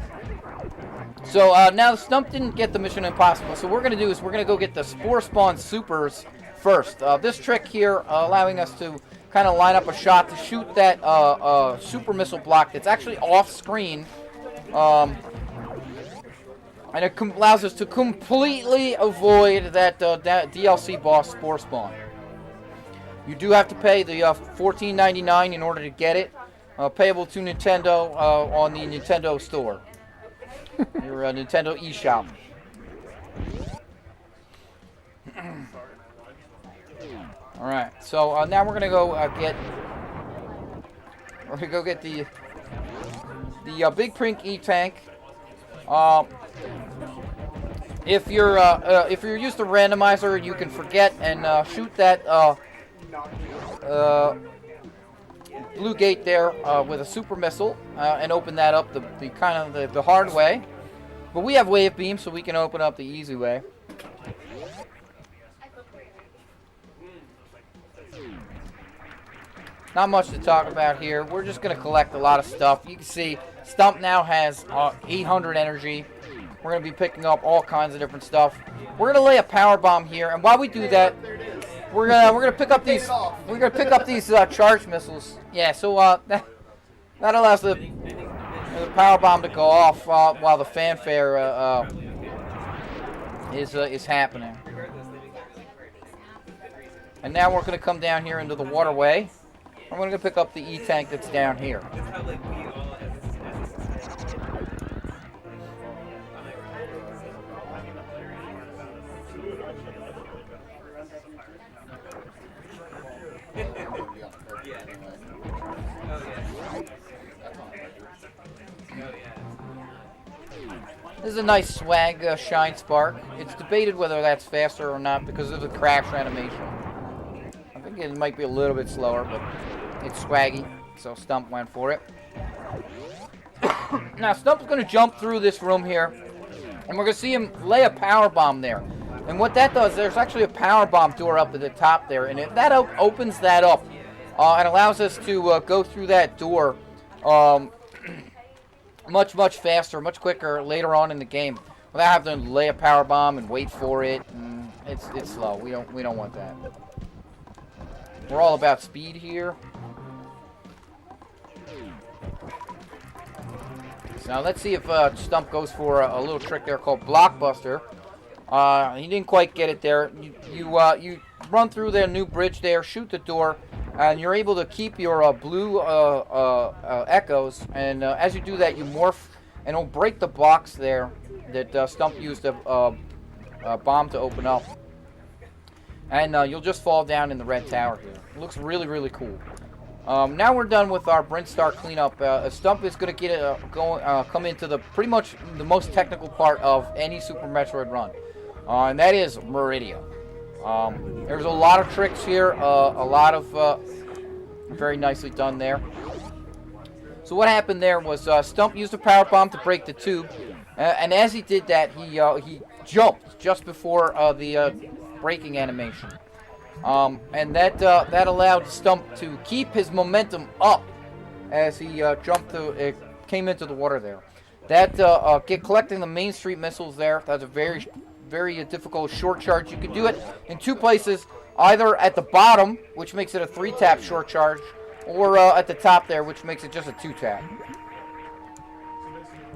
So now Stump didn't get the Mission Impossible. So what we're going to do is we're going to go get the Spore Spawn Supers first. This trick here allowing us to kind of line up a shot to shoot that super missile block that's actually off screen. And it allows us to completely avoid that DLC boss Spore Spawn. You do have to pay the $14.99 in order to get it. Payable to Nintendo on the Nintendo Store. Your Nintendo eShop. All right. So now we're gonna go get the Big Prink E-Tank. If you're used to randomizer, you can forget and shoot that blue gate there with a super missile and open that up the hard way. But we have wave beam, so we can open up the easy way. Not much to talk about here. We're just going to collect a lot of stuff. You can see Stump now has 800 energy. We're going to be picking up all kinds of different stuff. We're going to lay a power bomb here, and while we do that, we're going to pick up these charge missiles. Yeah, so that allows the power bomb to go off while the fanfare is happening. And now we're going to come down here into the waterway. I'm going to pick up the E-tank that's down here. This is a nice swag Shine Spark. It's debated whether that's faster or not because of the crash animation. I think it might be a little bit slower, but it's swaggy, so Stump went for it. Now Stump's going to jump through this room here, and we're going to see him lay a power bomb there. And what that does, there's actually a power bomb door up at the top there, and that opens that up and allows us to go through that door much faster, much quicker later on in the game without having to lay a power bomb and wait for it. And it's slow. We don't want that. We're all about speed here. So now let's see if Stump goes for a little trick there called Blockbuster. He didn't quite get it there. You run through the new bridge there, shoot the door, and you're able to keep your blue echoes. And as you do that, you morph, and it'll break the box there that Stump used a bomb to open up. And you'll just fall down in the red tower here. It looks really, really cool. Now we're done with our Brintstar cleanup. Stump is going to come into pretty much the most technical part of any Super Metroid run, and that is Meridia. There's a lot of tricks here, a lot of very nicely done there. So what happened there was Stump used a power bomb to break the tube, and as he did that, he jumped just before the braking animation. And that allowed Stump to keep his momentum up as he came into the water there. That collecting the Main Street missiles there, that's a very, very difficult short charge. You can do it in two places, either at the bottom, which makes it a 3-tap short charge, or at the top there, which makes it just a 2-tap.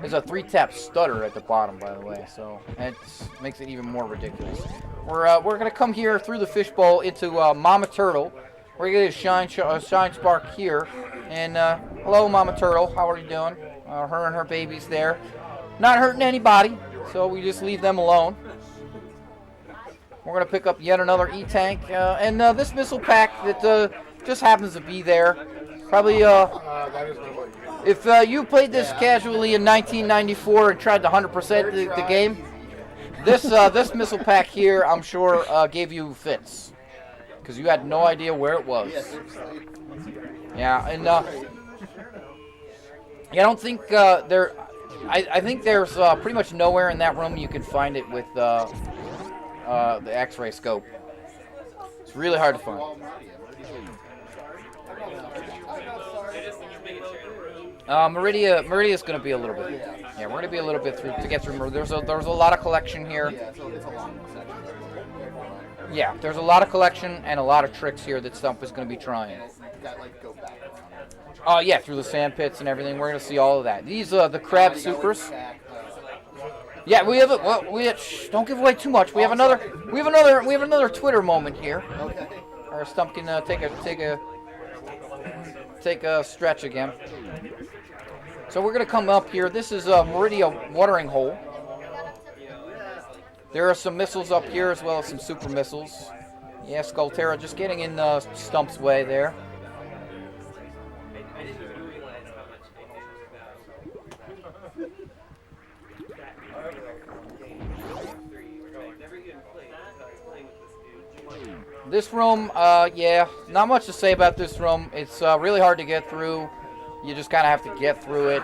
There's a 3-tap stutter at the bottom, by the way, so it makes it even more ridiculous. We're going to come here through the fishbowl into Mama Turtle. We're going to get a Shine Spark here. And hello, Mama Turtle. How are you doing? Her and her babies there. Not hurting anybody, so we just leave them alone. We're going to pick up yet another E-Tank. And this missile pack that just happens to be there. Probably, if you played this casually in 1994 and tried to 100% the game, this missile pack here, I'm sure, gave you fits. Because you had no idea where it was. Yeah, and I don't think I think there's pretty much nowhere in that room you can find it with the X-ray scope. It's really hard to find. Meridia's going to be a little bit. Yeah, we're going to be a little bit through to get through. There's a lot of collection here. Yeah, there's a lot of collection and a lot of tricks here that Stump is going to be trying. Oh yeah, through the sand pits and everything. We're going to see all of that. These are the crab supers. Yeah, we have don't give away too much. We have another Twitter moment here. Okay. Or Stump can take a stretch again. So we're going to come up here. This is a Meridia watering hole. There are some missiles up here as well as some super missiles. Yeah, Skullterra just getting in Stump's way there. This room, yeah, not much to say about this room. It's really hard to get through. You just kind of have to get through it.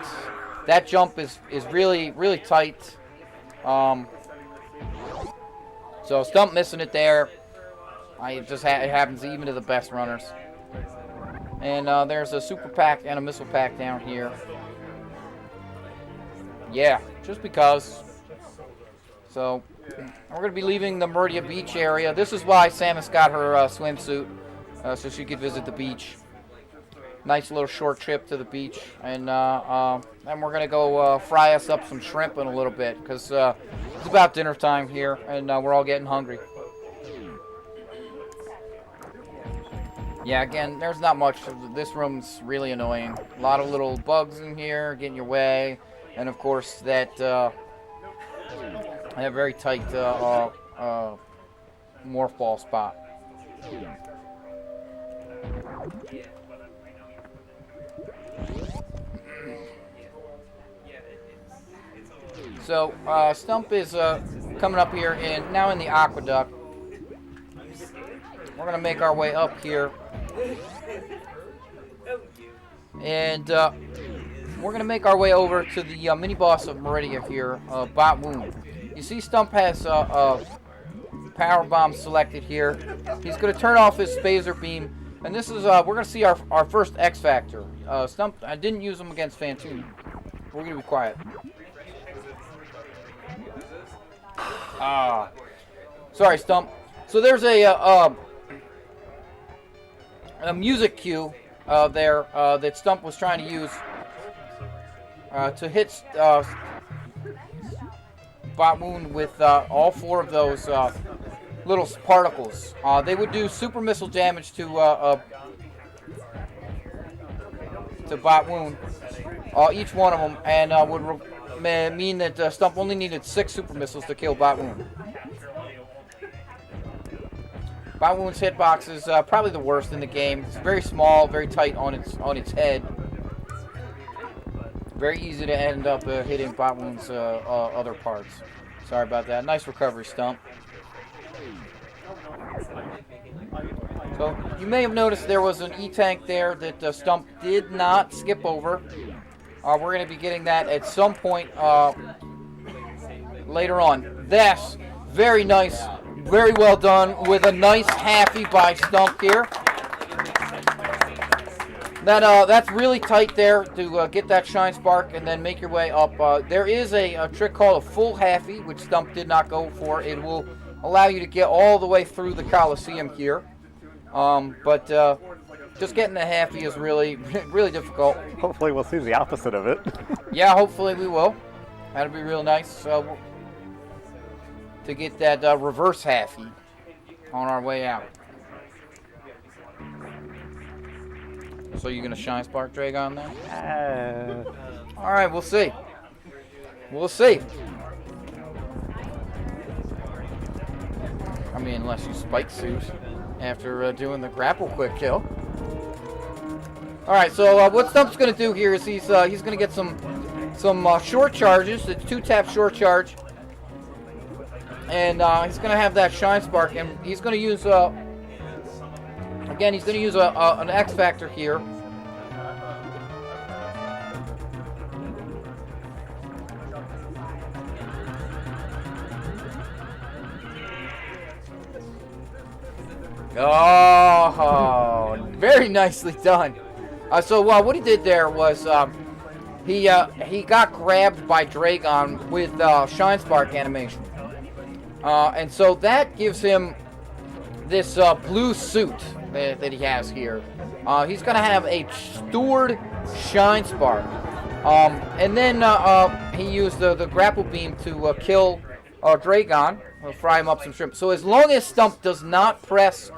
That jump is really, really tight. So Stump missing it there. It happens even to the best runners. And there's a super pack and a missile pack down here. Yeah, just because. So we're going to be leaving the Meridia Beach area. This is why Samus got her swimsuit, so she could visit the beach. Nice little short trip to the beach, and we're going to go fry us up some shrimp in a little bit, because it's about dinner time here, and we're all getting hungry. Yeah, again, there's not much. This room's really annoying. A lot of little bugs in here getting your way. And of course, that very tight morph ball spot. So, Stump is coming up here and now in the aqueduct. We're going to make our way up here. And we're going to make our way over to the mini-boss of Meridia here, Bot Wound. You see Stump has Power Bomb selected here. He's going to turn off his Phaser Beam. And this is, we're going to see our first X Factor. Stump, I didn't use him against Phantoon. We're going to be quiet. Sorry, Stump. So there's a music cue there that Stump was trying to use to hit Bot Wound with all 4 of those little particles. They would do super missile damage to Bot Wound, each one of them, and would mean that Stump only needed 6 super missiles to kill Bot Wound. Bot Wound's hitbox is probably the worst in the game. It's very small, very tight on its head. Very easy to end up hitting Bot Wound's other parts. Sorry about that. Nice recovery, Stump. So you may have noticed there was an E-Tank there that Stump did not skip over. We're going to be getting that at some point later on. That's very nice, very well done with a nice halfie by Stump here. That's really tight there to get that Shine Spark and then make your way up. There is a trick called a full halfie, which Stump did not go for. It will allow you to get all the way through the Coliseum here. But just getting the halfie is really, really difficult. Hopefully we'll see the opposite of it. Yeah, hopefully we will. That'll be real nice to get that reverse halfie on our way out. So you're going to Shine Spark Dragon then? Alright, we'll see. We'll see. I mean, unless you Spike Suit after doing the grapple quick kill. Alright, so what Stump's going to do here is he's going to get some short charges. It's 2-tap short charge. And he's going to have that Shine Spark. And he's going to use, again, he's going to use an X Factor here. Oh, very nicely done. So what he did there was he got grabbed by Dragon with Shine Spark animation, and so that gives him this blue suit that he has here. He's gonna have a stored Shine Spark, and then he used the grapple beam to kill Dragon. We'll fry him up some shrimp. So as long as Stump does not press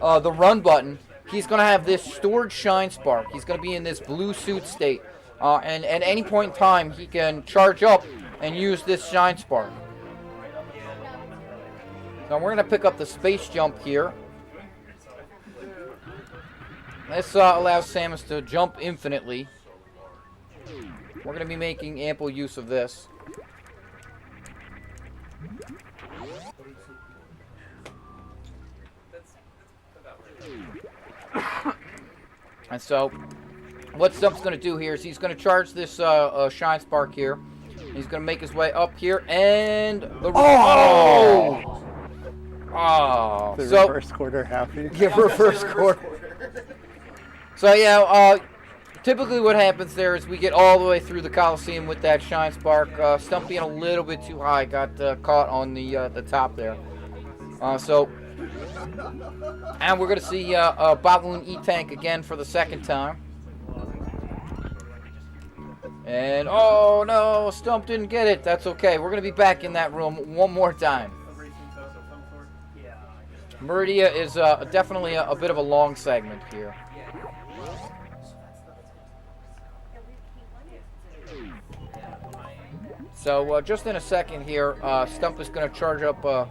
the run button, he's going to have this stored Shine Spark. He's going to be in this blue suit state. And at any point in time, he can charge up and use this Shine Spark. So we're going to pick up the space jump here. This allows Samus to jump infinitely. We're going to be making ample use of this. And so, what Stump's going to do here is he's going to charge this Shine Spark here. He's going to make his way up here, and the The reverse quarter halfie. Yeah, reverse quarter. So yeah, typically what happens there is we get all the way through the Coliseum with that Shine Spark. Stump being a little bit too high, got caught on the top there. And we're going to see Bot Wound E-Tank again for the second time. And, oh no, Stump didn't get it. That's okay. We're going to be back in that room one more time. Meridia is definitely a bit of a long segment here. So just in a second here, Stump is going to charge up. Oh,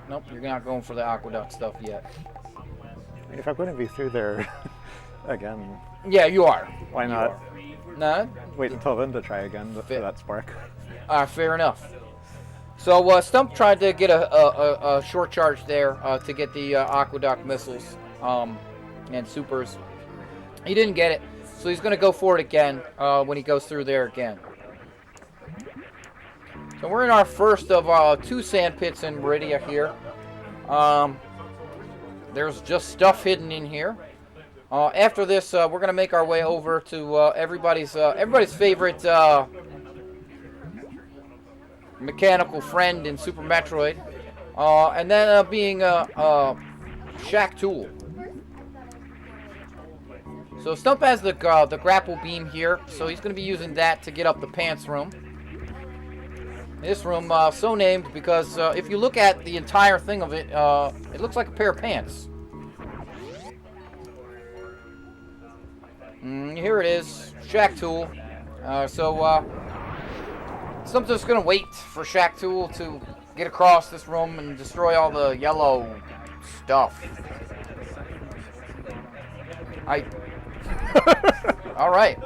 nope, you're not going for the aqueduct stuff yet. If I'm going to be through there again, Yeah, you are. why not No? wait until then to try again for that spark? Fair enough. So Stump tried to get a short charge there to get the aqueduct missiles and supers. He didn't get it, so he's going to go for it again when he goes through there again. So we're in our first of 2 sand pits in Meridia here. There's just stuff hidden in here. After this, we're going to make our way over to everybody's favorite mechanical friend in Super Metroid, and then being Shack Tool. So Stump has the grapple beam here, so he's going to be using that to get up the pants room. This room, so named because if you look at the entire thing of it, it looks like a pair of pants. Here it is, Shack Tool. Stump's just gonna wait for Shack Tool to get across this room and destroy all the yellow stuff. All right.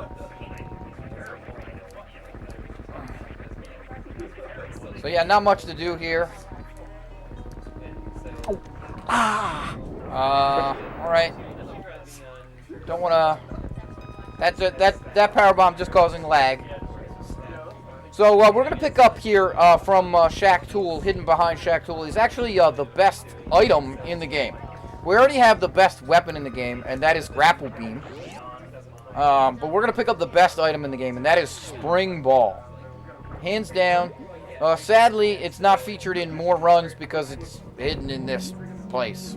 So yeah, not much to do here. All right. Don't wanna. That power bomb just causing lag. So we're gonna pick up here from Shack Tool, hidden behind Shack Tool. He's actually the best item in the game. We already have the best weapon in the game, and that is Grapple Beam. But we're gonna pick up the best item in the game, and that is Spring Ball. Hands down. Sadly, it's not featured in more runs because it's hidden in this place.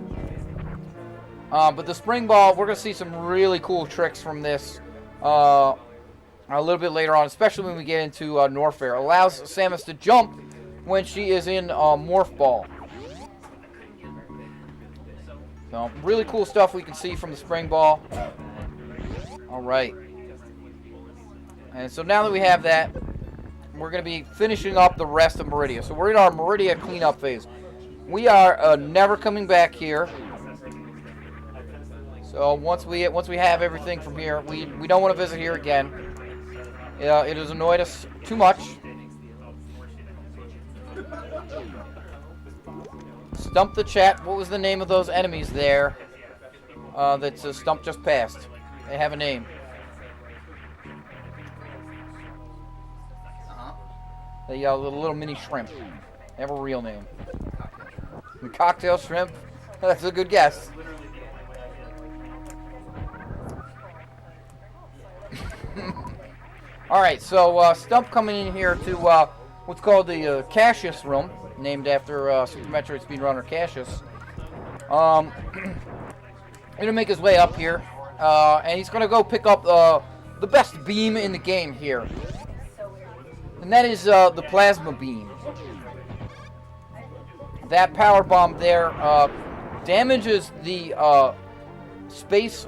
But the Spring Ball, we're gonna see some really cool tricks from this. A little bit later on, especially when we get into Norfair. Allows Samus to jump when she is in Morph Ball. So, really cool stuff we can see from the Spring Ball. Alright. And so now that we have that, we're going to be finishing up the rest of Meridia. So we're in our Meridia cleanup phase. We are never coming back here. So once we have everything from here, we don't want to visit here again. It has annoyed us too much. Stump the chat. What was the name of those enemies there that Stump just passed? They have a name. The little mini shrimp. They have a real name. The cocktail shrimp? That's a good guess. Alright, so Stump coming in here to what's called the Cassius room, named after Super Metroid speedrunner Cassius. He's gonna make his way up here, and he's gonna go pick up the best beam in the game here. And that is the Plasma Beam. That power bomb there damages the space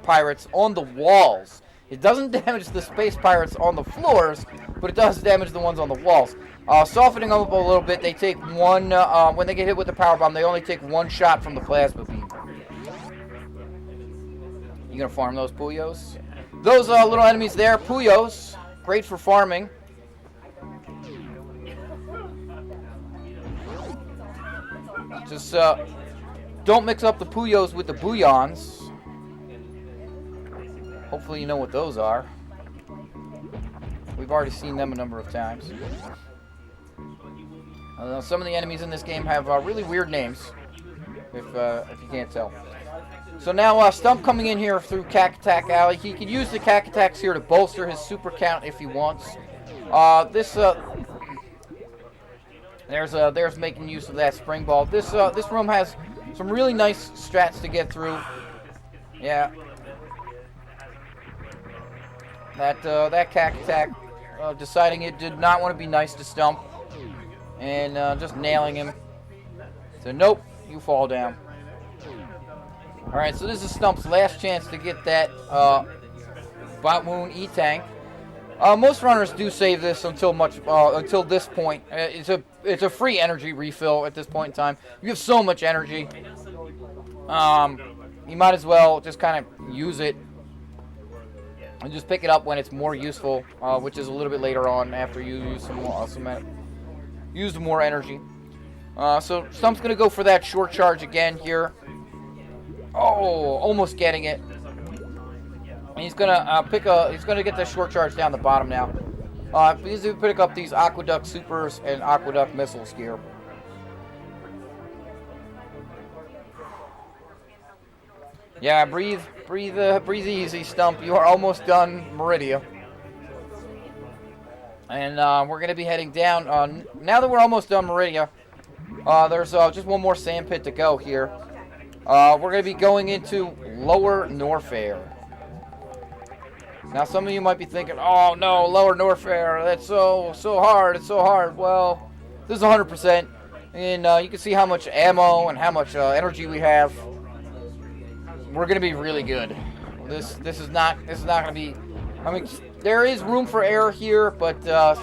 pirates on the walls. It doesn't damage the space pirates on the floors, but it does damage the ones on the walls. Softening them up a little bit, they take one, when they get hit with the power bomb, they only take one shot from the Plasma Beam. You gonna farm those Puyos? Those little enemies there, Puyos, great for farming. Just don't mix up the Puyos with the Booyons. Hopefully you know what those are. We've already seen them a number of times. Some of the enemies in this game have really weird names, if you can't tell. So now Stump coming in here through Cack Attack Alley. He can use the Cack Attacks here to bolster his super count if he wants. There's making use of that Spring Ball. This room has some really nice strats to get through. Yeah. That Cack Attack deciding it did not want to be nice to Stump and just nailing him. So nope, you fall down. Alright, so this is Stump's last chance to get that Bot Moon E-Tank. Most runners do save this until this point. It's a free energy refill at this point in time. You have so much energy. You might as well just kind of use it and just pick it up when it's more useful, which is a little bit later on after you use use more energy. So Stump's gonna go for that short charge again here. Oh, almost getting it. And he's gonna he's gonna get the short charge down the bottom now. He's gonna pick up these Aqueduct Supers and Aqueduct Missiles here. Yeah, breathe easy, Stump. You are almost done Meridia. And we're going to be heading down. Now that we're almost done Meridia, there's just one more sand pit to go here. We're going to be going into Lower Norfair. Now, some of you might be thinking, oh no, Lower Norfair, that's so hard, it's so hard. Well, this is 100%. And you can see how much ammo and how much energy we have. We're gonna be really good. This is not gonna be. I mean, there is room for error here, but a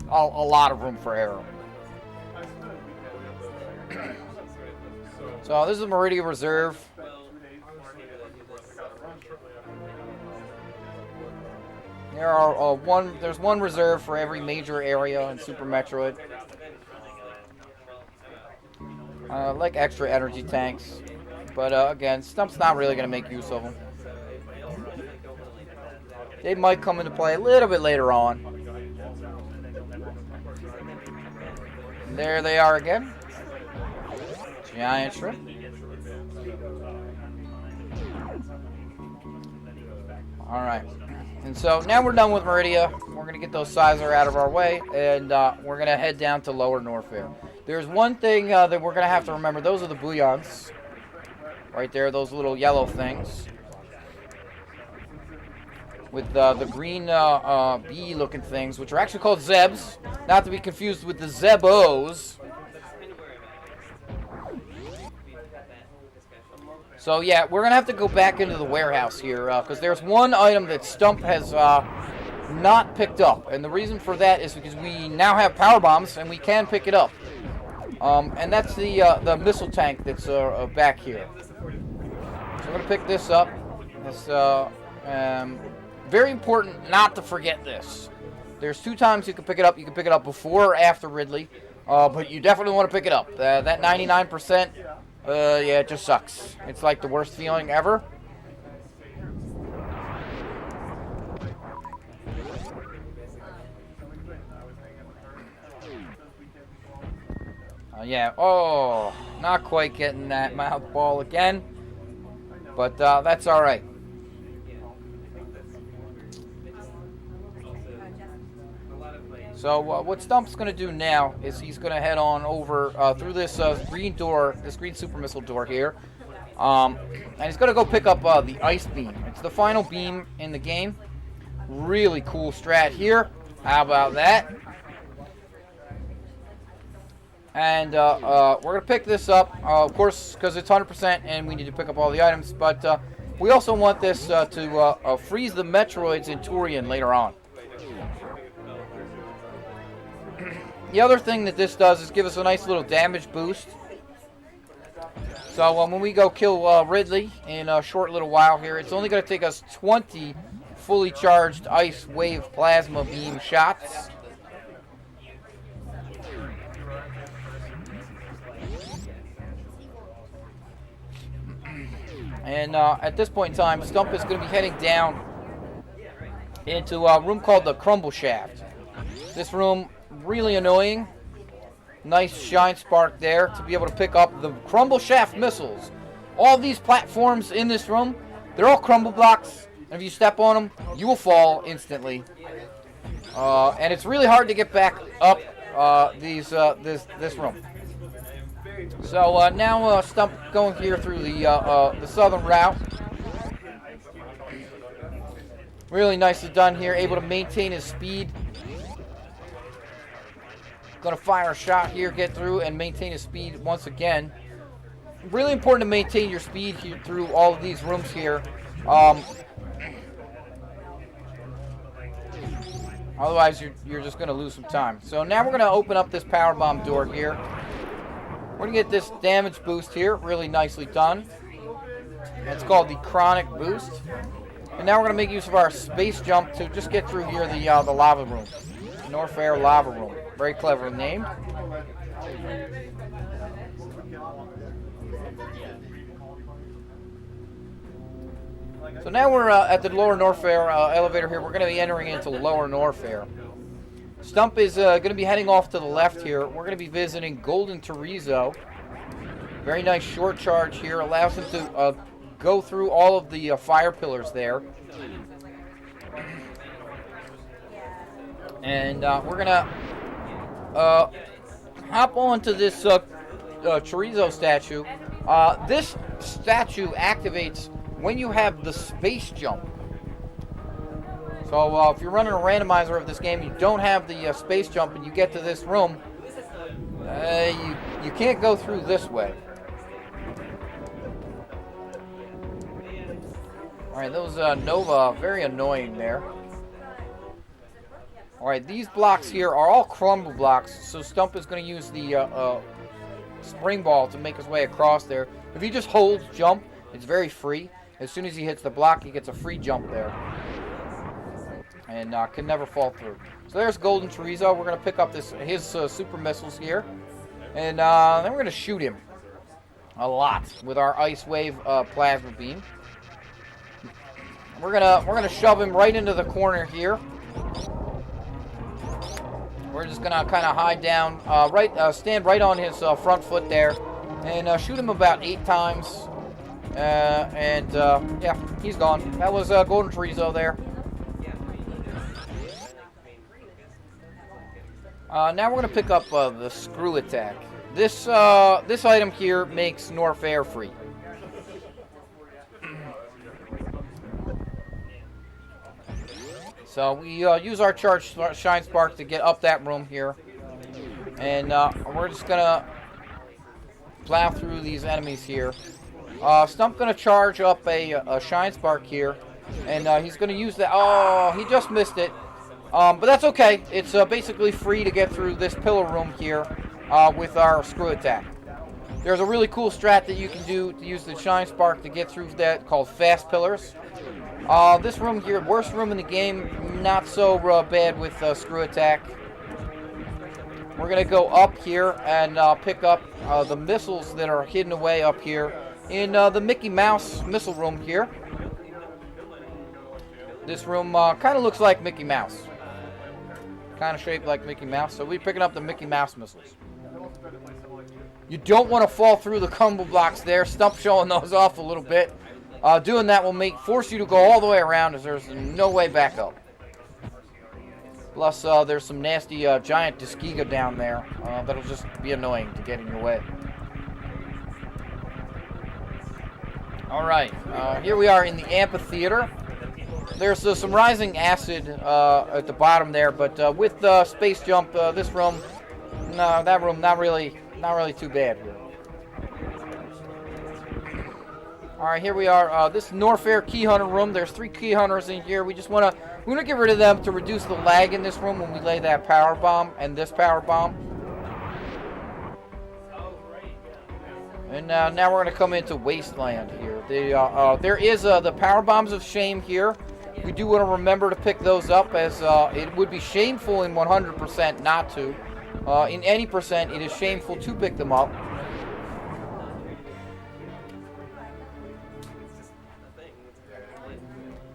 lot of room for error. So this is Meridia Reserve. There's one reserve for every major area in Super Metroid. Like extra energy tanks, but again, Stump's not really going to make use of them. They might come into play a little bit later on. There they are again. Giant shrimp. Alright, and so now we're done with Meridia. We're going to get those Sizer out of our way, and we're going to head down to Lower Norfair. There's one thing that we're going to have to remember. Those are the bouillons. Right there, those little yellow things. With the green bee-looking things, which are actually called Zebs. Not to be confused with the Zebos. So yeah, we're going to have to go back into the warehouse here. Because there's one item that Stump has not picked up. And the reason for that is because we now have power bombs and we can pick it up. And that's the missile tank that's back here. So I'm going to pick this up. This, very important not to forget this. There's 2 times you can pick it up. You can pick it up before or after Ridley. But you definitely want to pick it up. That 99%, yeah, it just sucks. It's like the worst feeling ever. Yeah, oh, not quite getting that mouth ball again, but that's all right. So what Stump's going to do now is he's going to head on over through this green door, this green super missile door here, and he's going to go pick up the ice beam. It's the final beam in the game. Really cool strat here. How about that? And we're going to pick this up, of course, because it's 100% and we need to pick up all the items. But we also want this to freeze the Metroids in Turian later on. The other thing that this does is give us a nice little damage boost. So when we go kill Ridley in a short little while here, it's only going to take us 20 fully charged ice wave plasma beam shots. And at this point in time, Stump is going to be heading down into a room called the Crumble Shaft. This room, really annoying. Nice shine spark there to be able to pick up the Crumble Shaft missiles. All these platforms in this room, they're all crumble blocks. And if you step on them, you will fall instantly. And it's really hard to get back up this room. So now Stump going here through the southern route. Really nicely done here, able to maintain his speed. Gonna fire a shot here, get through, and maintain his speed once again. Really important to maintain your speed here through all of these rooms here. Otherwise, you're just going to lose some time. So now we're going to open up this power bomb door here. We're going to get this damage boost here. Really nicely done. It's called the chronic boost. And now we're going to make use of our space jump to just get through here the lava room. Norfair lava room. Very clever name. So now we're at the lower Norfair elevator here. We're going to be entering into lower Norfair. Stump is going to be heading off to the left here. We're going to be visiting Golden Chorizo. Very nice short charge here. Allows him to go through all of the fire pillars there. And we're going to hop onto this Chorizo statue. This statue activates when you have the space jump. So if you're running a randomizer of this game, you don't have the space jump, and you get to this room, you can't go through this way. Alright, those Nova, very annoying there. Alright, these blocks here are all crumble blocks, so Stump is going to use the spring ball to make his way across there. If he just holds jump, it's very free. As soon as he hits the block, he gets a free jump there. And can never fall through. So there's Golden Chorizo. We're going to pick up his super missiles here. And then we're going to shoot him a lot with our Ice Wave plasma beam. We're gonna shove him right into the corner here. We're just gonna kind of hide down, stand right on his front foot there, and shoot him about 8 times. Yeah, he's gone. That was Golden Chorizo there. Now we're gonna pick up the screw attack. This item here makes Norfair free. So we use our charged Shine Spark to get up that room here. And we're just going to plow through these enemies here. Stump going to charge up a Shine Spark here. And he's going to use that. Oh, he just missed it. But that's okay. It's basically free to get through this pillar room here with our screw attack. There's a really cool strat that you can do to use the Shine Spark to get through that called Fast Pillars. This room here, worst room in the game, not so bad with screw attack. We're going to go up here and pick up the missiles that are hidden away up here in the Mickey Mouse missile room here. This room kind of looks like Mickey Mouse. Kind of shaped like Mickey Mouse, so we're picking up the Mickey Mouse missiles. You don't want to fall through the combo blocks there. Stump showing those off a little bit. Doing that will force you to go all the way around, as there's no way back up. Plus, there's some nasty giant Disgiga down there that'll just be annoying to get in your way. Alright, here we are in the amphitheater. There's some rising acid at the bottom there, but with the space jump, this room, no, that room, not really too bad here. Alright, here we are. This Norfair Key Hunter room. There's 3 Key Hunters in here. We want to get rid of them to reduce the lag in this room when we lay that power bomb and this power bomb. And now we're going to come into Wasteland here. There is the power bombs of shame here. We do want to remember to pick those up, as it would be shameful in 100% not to. In any percent, it is shameful to pick them up.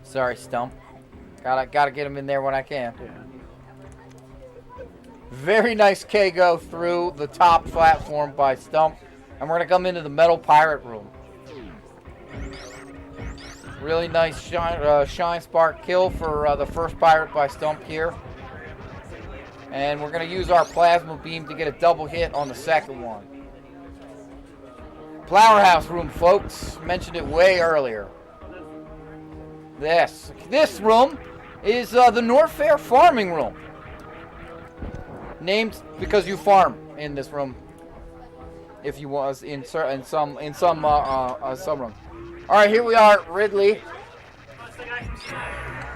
Sorry, Stump. Gotta get him in there when I can. Very nice K-go through the top platform by Stump. And we're gonna come into the Metal Pirate room. Really nice Shine Spark kill for the first pirate by Stump here. And we're gonna use our Plasma Beam to get a double hit on the second one. Flowerhouse room, folks. Mentioned it way earlier. This room is the Norfair farming room. Named because you farm in this room. If you was in some room. All right, here we are, Ridley.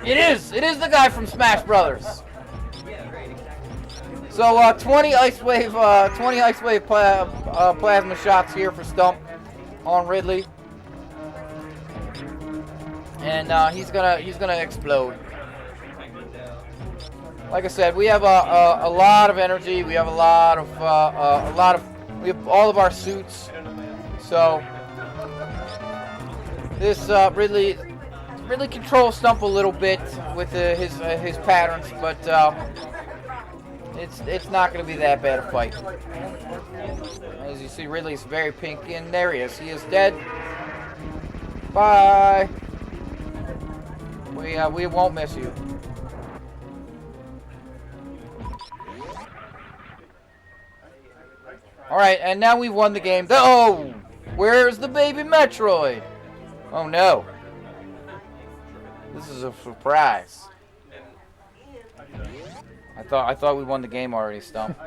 It is the guy from Smash Brothers. So 20 ice wave plasma shots here for Stump on Ridley, and he's gonna explode. Like I said, we have a lot of energy. We have we have all of our suits. So this Ridley controls Stump a little bit with his patterns, but it's not going to be that bad a fight. As you see, Ridley's very pink, and there he is. He is dead. Bye. We won't miss you. All right, and now we've won the game. Oh, where's the baby Metroid? Oh no. This is a surprise. I thought we won the game already, Stump.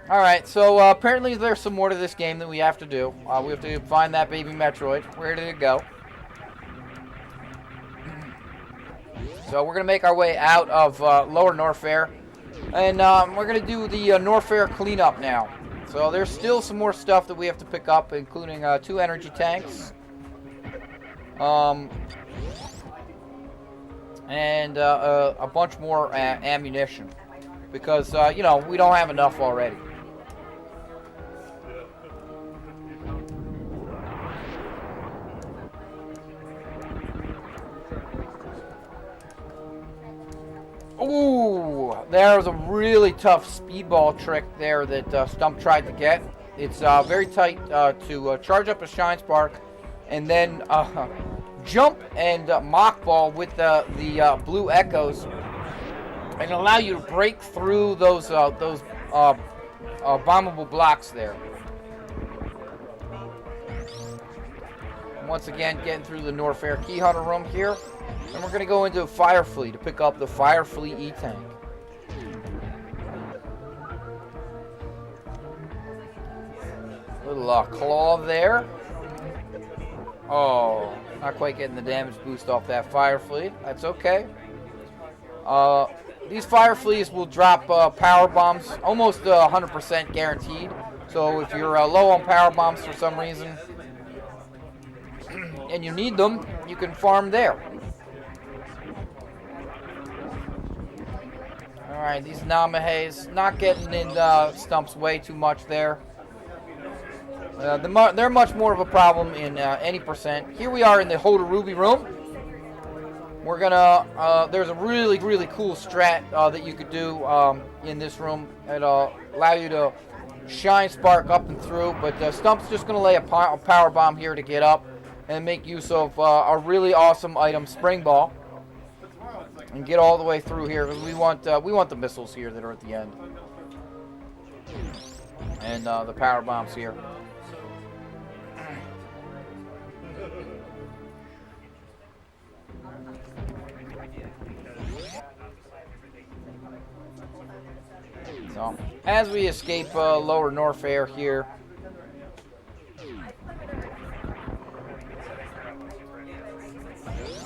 All right, so apparently there's some more to this game that we have to do. We have to find that baby Metroid. Where did it go? So we're gonna make our way out of Lower Norfair, and we're gonna do the Norfair cleanup now. So there's still some more stuff that we have to pick up, including 2 energy tanks. And a bunch more ammunition, because you know, we don't have enough already. Ooh, there was a really tough speedball trick there that Stump tried to get. It's very tight to charge up a Shine Spark, and then jump and mock ball with the blue echoes, and allow you to break through those bombable blocks there. Once again, getting through the Norfair Key Hunter room here, and we're going to go into Firefleet to pick up the Firefleet E-Tank. Little claw there. Oh, not quite getting the damage boost off that Firefleet. That's okay. These Firefleets will drop power bombs almost 100% guaranteed. So if you're low on power bombs for some reason and you need them, you can farm there. Alright, these Namahes not getting in Stump's way too much there. They're much more of a problem in any percent. Here we are in the Hodarubi room. We're gonna, there's a really cool strat that you could do in this room. It'll allow you to Shine Spark up and through, but Stump's just gonna lay a power bomb here to get up and make use of a really awesome item, Spring Ball, and get all the way through here, because we want the missiles here that are at the end, and the power bombs here. So, as we escape Lower Norfair here,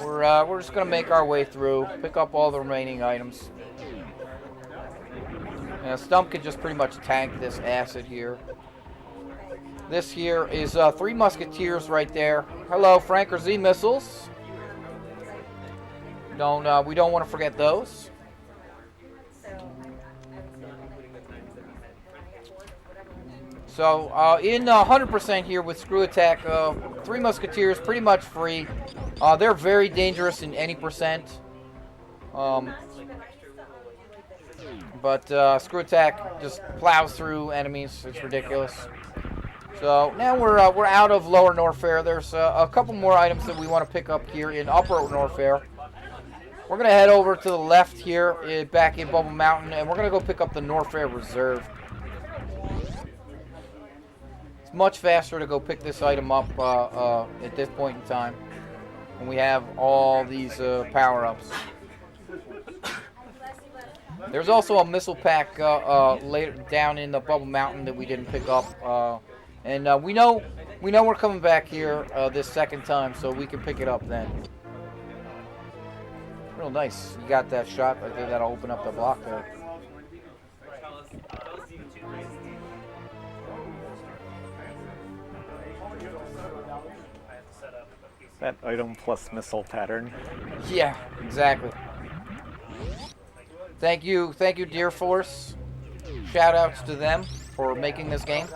we're just gonna make our way through, pick up all the remaining items. Stump can just pretty much tank this acid here. This here is 3 Musketeers right there. Hello, Franker Z missiles. We don't want to forget those. So in 100% here with Screw Attack, 3 Musketeers pretty much free. They're very dangerous in any percent. But Screw Attack just plows through enemies. It's ridiculous. So now we're out of Lower Norfair. There's a couple more items that we want to pick up here in Upper Norfair. We're going to head over to the left here, back in Bubble Mountain, and we're going to go pick up the Norfair Reserve. It's much faster to go pick this item up at this point in time when we have all these power-ups. There's also a missile pack later down in the Bubble Mountain that we didn't pick up, and we know we're coming back here this second time, so we can pick it up then. Real nice. You got that shot right there. That'll open up the block there. That item plus missile pattern. Yeah, exactly. Thank you, Deer Force. Shout outs to them for making this game.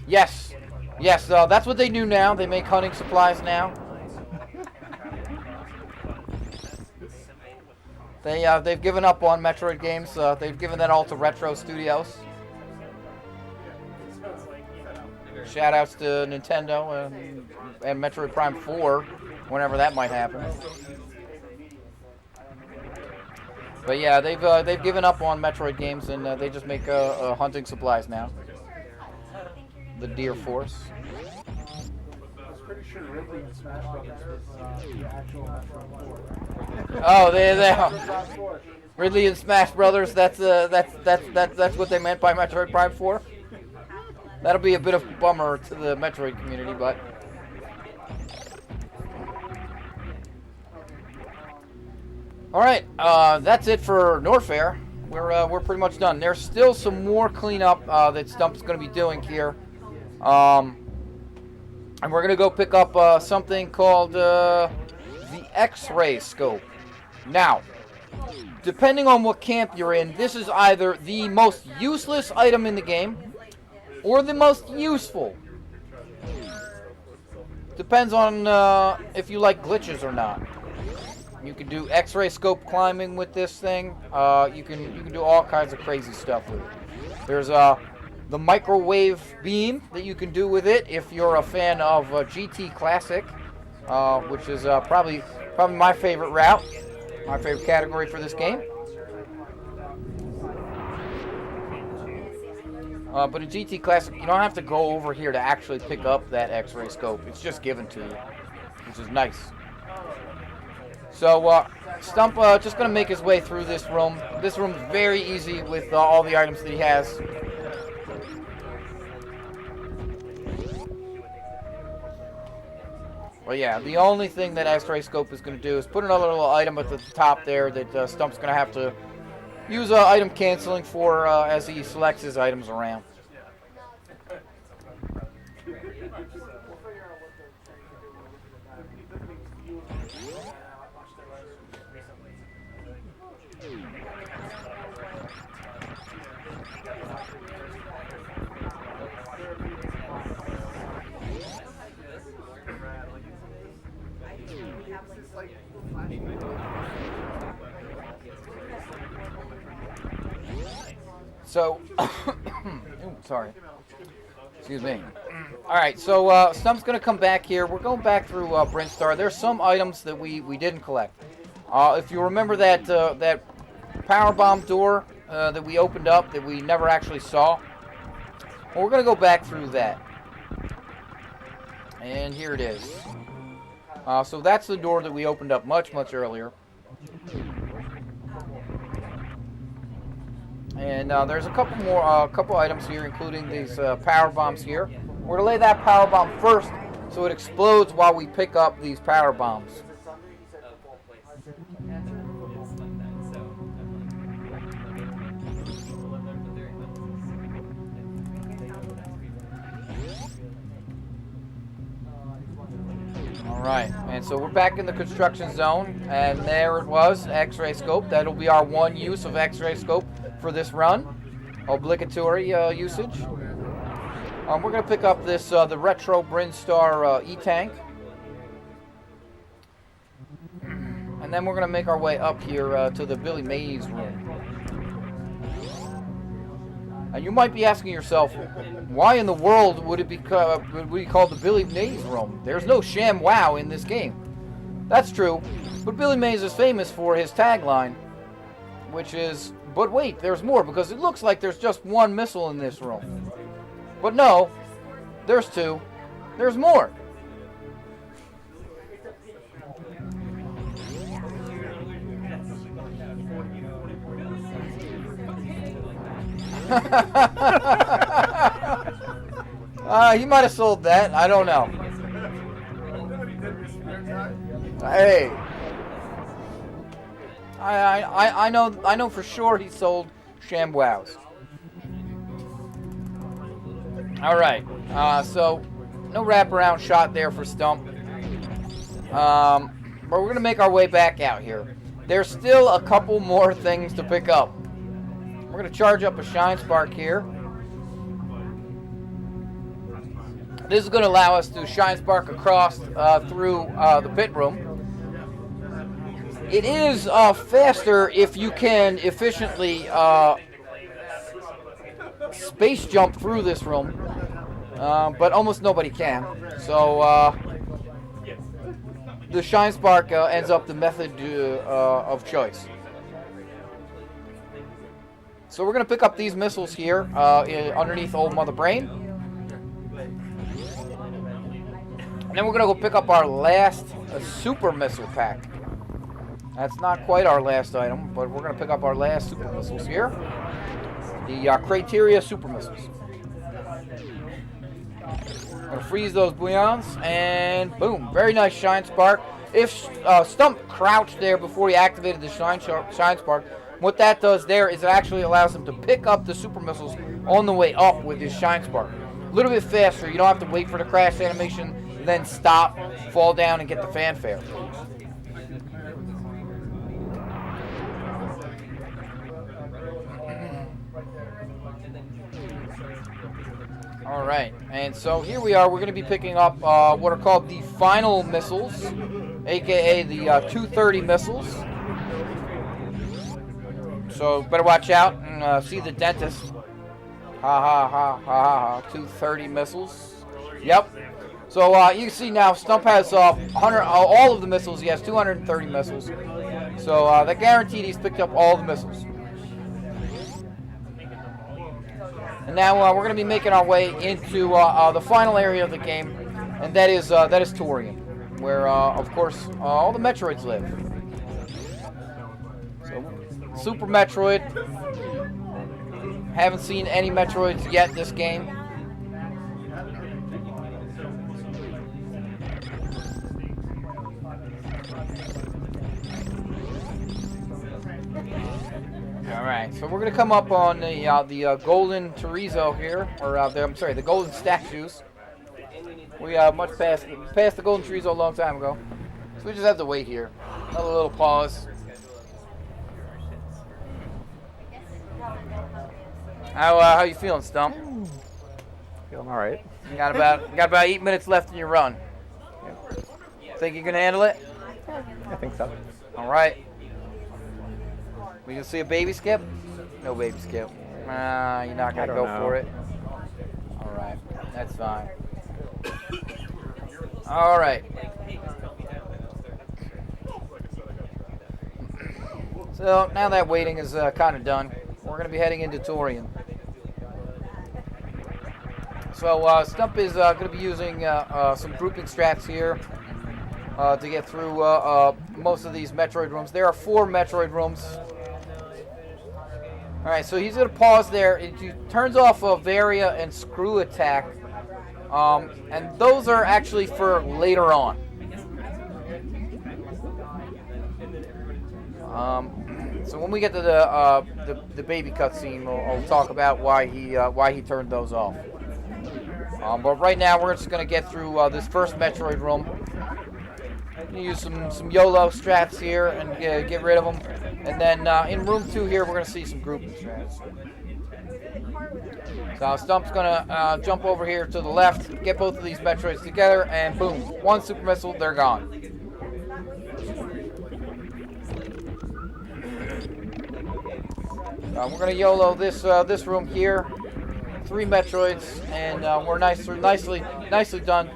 Yes, that's what they do now. They make hunting supplies now. They've given up on Metroid games. They've given that all to Retro Studios. Shoutouts to Nintendo and Metroid Prime 4, whenever that might happen. But yeah, they've given up on Metroid games and they just make hunting supplies now. The Deer Force. I was pretty sure Ridley and Smash Brothers was the actual Metroid 4. Oh, they are. Ridley and Smash Brothers. That's what they meant by Metroid Prime 4. That'll be a bit of a bummer to the Metroid community, but all right, that's it for Norfair. We're pretty much done. There's still some more cleanup that Stump's going to be doing here, and we're going to go pick up something called the X-ray scope. Now, depending on what camp you're in, this is either the most useless item in the game or the most useful. Depends on if you like glitches or not. You can do X-ray scope climbing with this thing. You can do all kinds of crazy stuff with it. There's the microwave beam that you can do with it if you're a fan of GT Classic, which is probably my favorite route, my favorite category for this game. But in GT Classic, you don't have to go over here to actually pick up that X-ray scope. It's just given to you, which is nice. So Stump just going to make his way through this room. This room's very easy with all the items that he has. Well, yeah, the only thing that X-ray scope is going to do is put another little item at the top there that Stump's going to have to use item canceling for as he selects his items around. So, ooh, sorry. Excuse me. All right, so Stump's going to come back here. We're going back through Brinstar. There's some items that we didn't collect. If you remember that power bomb door that we opened up that we never actually saw, well, we're going to go back through that. And here it is. So that's the door that we opened up much earlier. And there's a couple items here, including these power bombs here. We're gonna lay that power bomb first, so it explodes while we pick up these power bombs. Alright, and so we're back in the construction zone, and there it was, X-ray scope. That'll be our one use of X-ray scope for this run. Obligatory usage. We're going to pick up this, the Retro Brinstar E-Tank. And then we're going to make our way up here to the Billy Mays room. And you might be asking yourself, why in the world would it be called the Billy Mays room? There's no sham wow in this game. That's true, but Billy Mays is famous for his tagline, which is, but wait, there's more, because it looks like there's just one missile in this room. But no, there's two. There's more. He might have sold that. I don't know. Hey. I know for sure he sold ShamWows. All right. So no wraparound shot there for Stump. But we're gonna make our way back out here. There's still a couple more things to pick up. We're gonna charge up a Shine Spark here. This is gonna allow us to Shine Spark across through the pit room. It is faster if you can efficiently space jump through this room, but almost nobody can. So the Shine Spark ends up the method of choice. So we're going to pick up these missiles here underneath Old Mother Brain. And then we're going to go pick up our last super missile pack. That's not quite our last item, but we're going to pick up our last super missiles here. The Criteria super missiles. I'm going to freeze those bouillons, and boom, very nice Shine Spark. If Stump crouched there before he activated the Shine Spark, what that does there is it actually allows him to pick up the super missiles on the way up with his Shine Spark. A little bit faster, you don't have to wait for the crash animation, then stop, fall down, and get the fanfare. Alright, and so here we are. We're going to be picking up what are called the final missiles, aka the 230 missiles. So better watch out and see the dentist. Ha ha ha ha ha. 230 missiles. Yep. So you can see now Stump has 100, all of the missiles. He has 230 missiles. So that guaranteed he's picked up all the missiles. And now we're going to be making our way into the final area of the game, and that is Torian, where of course all the Metroids live. So Super Metroid. Haven't seen any Metroids yet this game. Alright, so we're going to come up on the golden chorizo here, or I'm sorry, the golden statues. We much passed the golden chorizo a long time ago. So we just have to wait here. Another little pause. How you feeling, Stump? Feeling all right. You got about 8 minutes left in your run. Think you can handle it? I think so. All right. We can see a baby skip? No baby skip. You're not gonna go for it. All right, that's fine. All right. So now that waiting is kind of done, we're gonna be heading into Torian. So Stump is going to be using some grouping strats here to get through most of these Metroid rooms. There are 4 Metroid rooms. Alright, so he's going to pause there. It turns off a Varia and Screw attack. And those are actually for later on. So when we get to the baby cutscene, we'll talk about why he turned those off. But right now, we're just going to get through this first Metroid room. Use some YOLO strats here and get rid of them. And then in room 2 here, we're going to see some grouping strats. So Stump's going to jump over here to the left, get both of these Metroids together, and boom, 1 super missile, they're gone. We're going to YOLO this room here. 3 Metroids, and we're nicely done.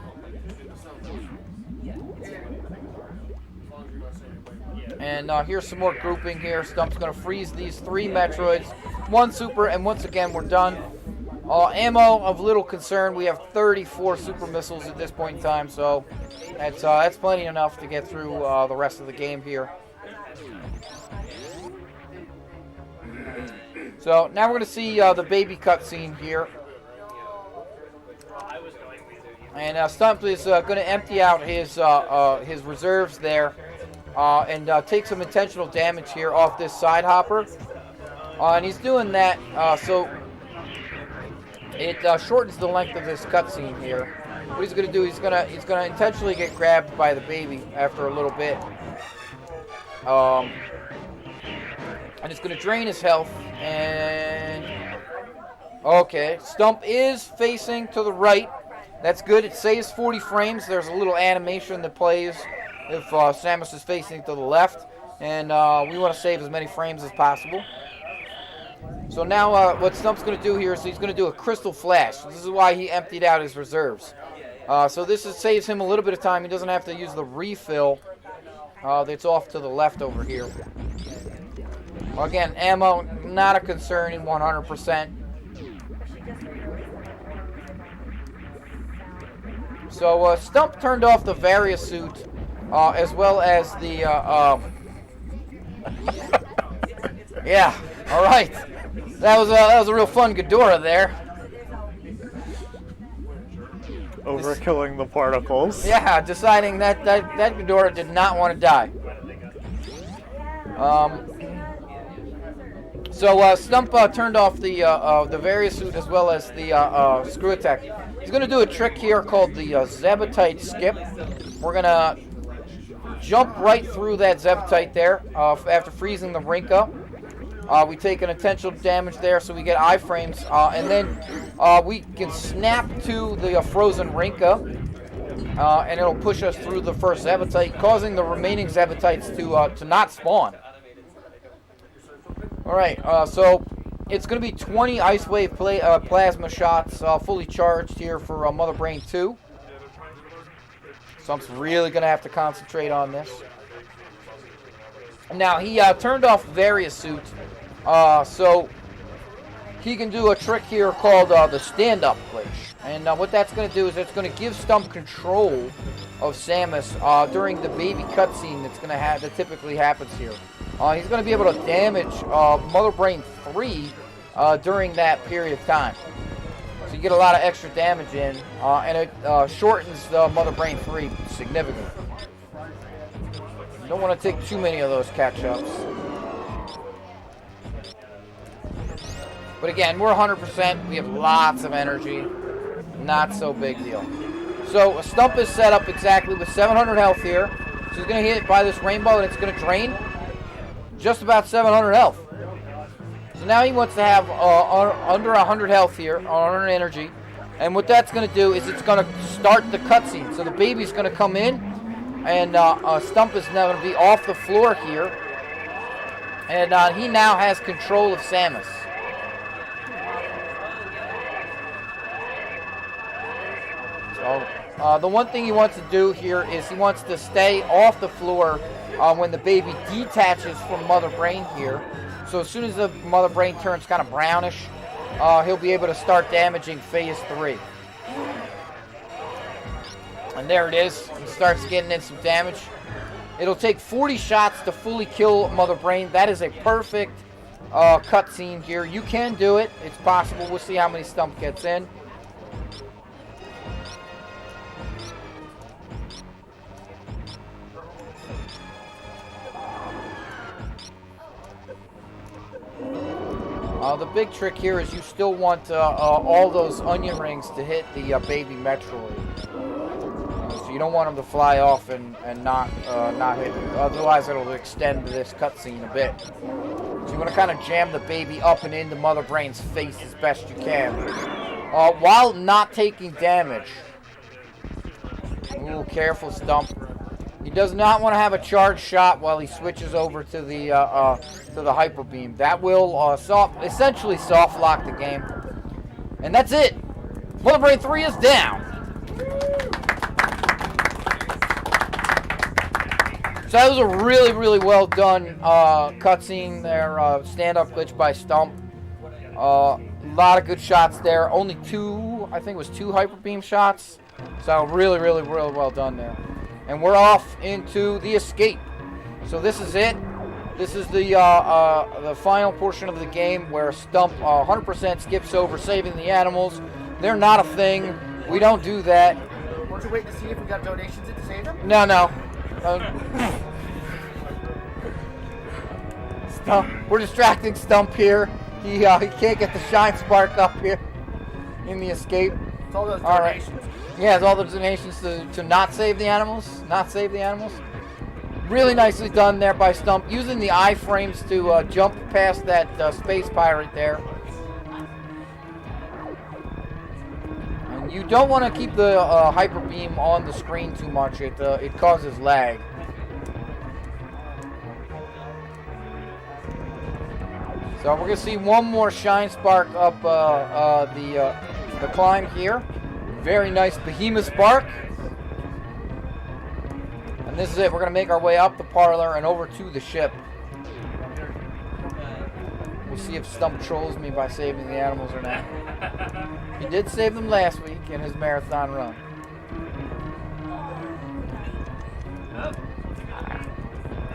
And here's some more grouping here. Stump's going to freeze these 3 Metroids, 1 super, and once again we're done. Ammo of little concern. We have 34 super missiles at this point in time, so that's plenty enough to get through the rest of the game here. So now we're going to see the baby cutscene here. And Stump is going to empty out his reserves there and take some intentional damage here off this side hopper. And he's doing that so it shortens the length of this cutscene here. What he's going to do, he's going to intentionally get grabbed by the baby after a little bit. And it's going to drain his health. And okay, Stump is facing to the right. That's good. It saves 40 frames. There's a little animation that plays if Samus is facing to the left. And we want to save as many frames as possible. So now what Stump's going to do here is he's going to do a crystal flash. This is why he emptied out his reserves. So this saves him a little bit of time. He doesn't have to use the refill that's off to the left over here. Again, ammo, not a concern in 100%. So Stump turned off the Varia suit as well as the... yeah, all right. That was a real fun Ghidorah there. Overkilling the particles. Yeah, deciding that Ghidorah did not want to die. So Stump turned off the Varia suit as well as the screw attack. He's going to do a trick here called the Zebutite skip. We're going to jump right through that Zebutite there after freezing the rink up. We take an intentional damage there, so we get iframes, and then we can snap to the frozen Rinka, and it'll push us through the first Zebutite, causing the remaining Zebutites to not spawn. All right, so it's going to be 20 Ice Wave plasma shots fully charged here for Mother Brain 2. So I'm really going to have to concentrate on this. Now, he turned off Varia suit, so he can do a trick here called the stand-up glitch. And what that's going to do is it's going to give Stump control of Samus during the baby cutscene that typically happens here. He's going to be able to damage Mother Brain 3 during that period of time. So you get a lot of extra damage in, and it shortens the Mother Brain 3 significantly. Don't want to take too many of those catch-ups. But again, we're 100%. We have lots of energy. Not so big deal. So Stump is set up exactly with 700 health here. So he's going to hit by this rainbow, and it's going to drain just about 700 health. So now he wants to have under 100 health here, 100 energy. And what that's going to do is it's going to start the cutscene. So the baby's going to come in, and Stump is now going to be off the floor here. And he now has control of Samus. So the one thing he wants to do here is he wants to stay off the floor when the baby detaches from Mother Brain here. So as soon as the Mother Brain turns kind of brownish, he'll be able to start damaging Phase 3. And there it is. He starts getting in some damage. It'll take 40 shots to fully kill Mother Brain. That is a perfect cutscene here. You can do it. It's possible. We'll see how many Stump gets in. The big trick here is you still want all those onion rings to hit the baby Metroid. So you don't want them to fly off and not hit. Otherwise, it'll extend this cutscene a bit. So you want to kind of jam the baby up and into Mother Brain's face as best you can, while not taking damage. Ooh, careful, Stump. He does not want to have a charged shot while he switches over to the Hyper Beam. That will essentially soft lock the game. And that's it. Mother Brain 3 is down. So that was a really, really well done cutscene there. Stand-up glitch by Stump. A lot of good shots there. Only I think it was two Hyper Beam shots. So really, really, really well done there. And we're off into the escape. So this is it. This is the final portion of the game where Stump 100% skips over saving the animals. They're not a thing. We don't do that. Weren't you waiting to see if we got donations in to save them? No. Stump. We're distracting Stump here. He can't get the shine spark up here in the escape. It's all those All right. donations. Yeah, it's all the donations to not save the animals. Not save the animals. Really nicely done there by Stump, using the iframes to jump past that space pirate there. And you don't want to keep the hyper beam on the screen too much. It causes lag. So we're gonna see one more shine spark up the climb here. Very nice behemoth spark. And this is it. We're going to make our way up the parlor and over to the ship. We'll see if Stump trolls me by saving the animals or not. He did save them last week in his marathon run.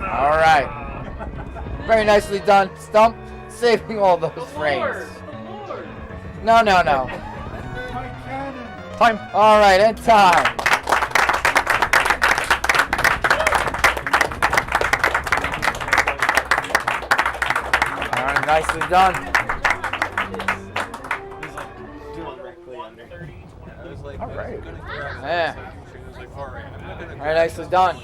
All right. Very nicely done, Stump. Saving all those frames. No. Time. All right, and time. All right, nicely done. All right. Yeah. All right, nicely done.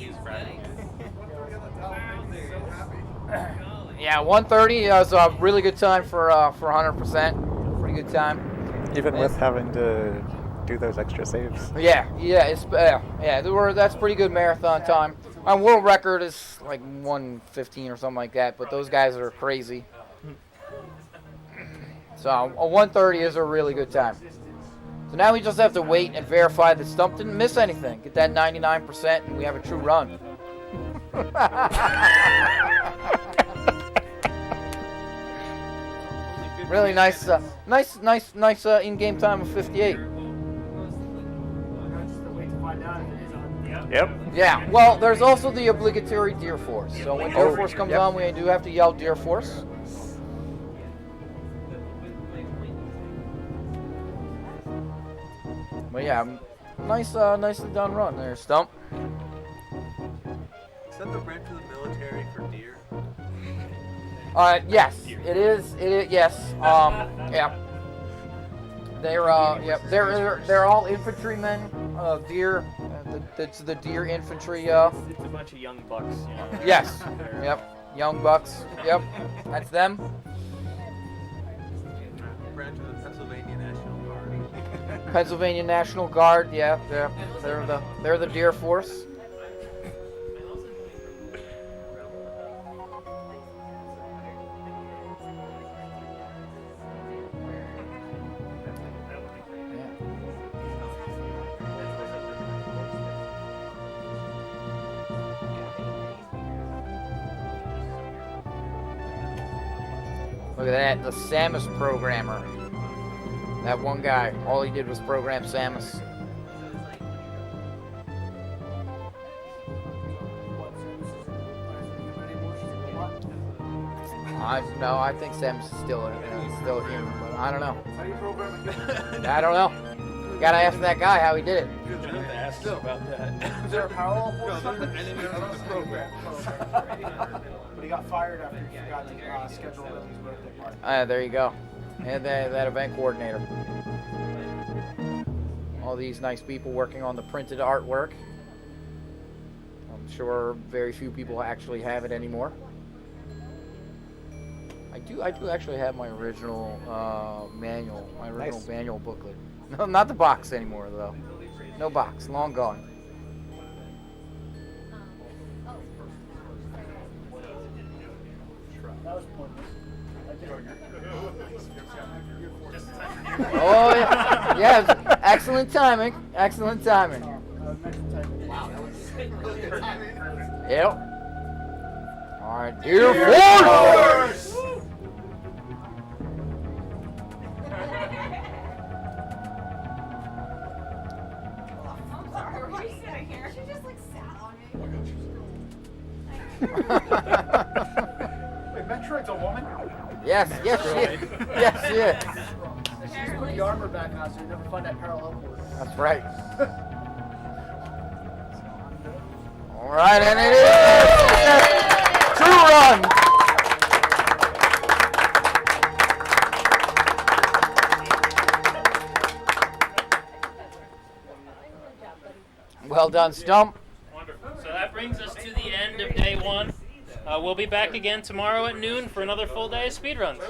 Yeah, 1:30 was a really good time for 100%. Pretty good time. Even with having to do those extra saves. That's pretty good marathon time. My world record is like 1:15 or something like that, but those guys are crazy. So a 1:30 is a really good time. So now we just have to wait and verify that Stump didn't miss anything. Get that 99% and we have a true run. Really nice in-game time of 58. Yep. Yeah, well, there's also the obligatory Deer Force. So when Deer Force comes on, we do have to yell Deer Force. But yeah, nicely done run there, Stump. Is that the branch of the military for deer? Yes, it is. Yes. Yeah. They're all infantrymen. Deer. That's the Deer Infantry. It's a bunch of young bucks. You know? Yes. Yep. Young bucks. Yep. That's them. Branch of the Pennsylvania National Guard. Pennsylvania National Guard. Yeah. They're the Deer Force. Look at that, the Samus programmer. That one guy, all he did was program Samus. I think Samus is still human, but I don't know. How do you program it? I don't know. You gotta ask that guy how he did it. You have to ask him about that. Is there a power level or something? program. But he got fired after he forgot to schedule Lily's birthday party. There you go. And that event coordinator. All these nice people working on the printed artwork. I'm sure very few people actually have it anymore. I do actually have my original manual, manual booklet. No, not the box anymore though. No box, long gone. That was pointless. Oh yeah, yeah, excellent timing, excellent timing. Yep. All right, Deer Force. Yes, yes, she, yes, she is. She's put the armor back on, so you never find that parallel board. That's right. All right, and it is 2 runs. Well done, Stump. Wonderful. So that brings us to the end of day 1. We'll be back again tomorrow at noon for another full day of speedruns.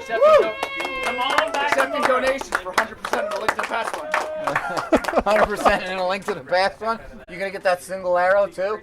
Come on back. Accepting donations for 100% of the link to the past one. 100% and a link to the past one. You gonna get that single arrow too?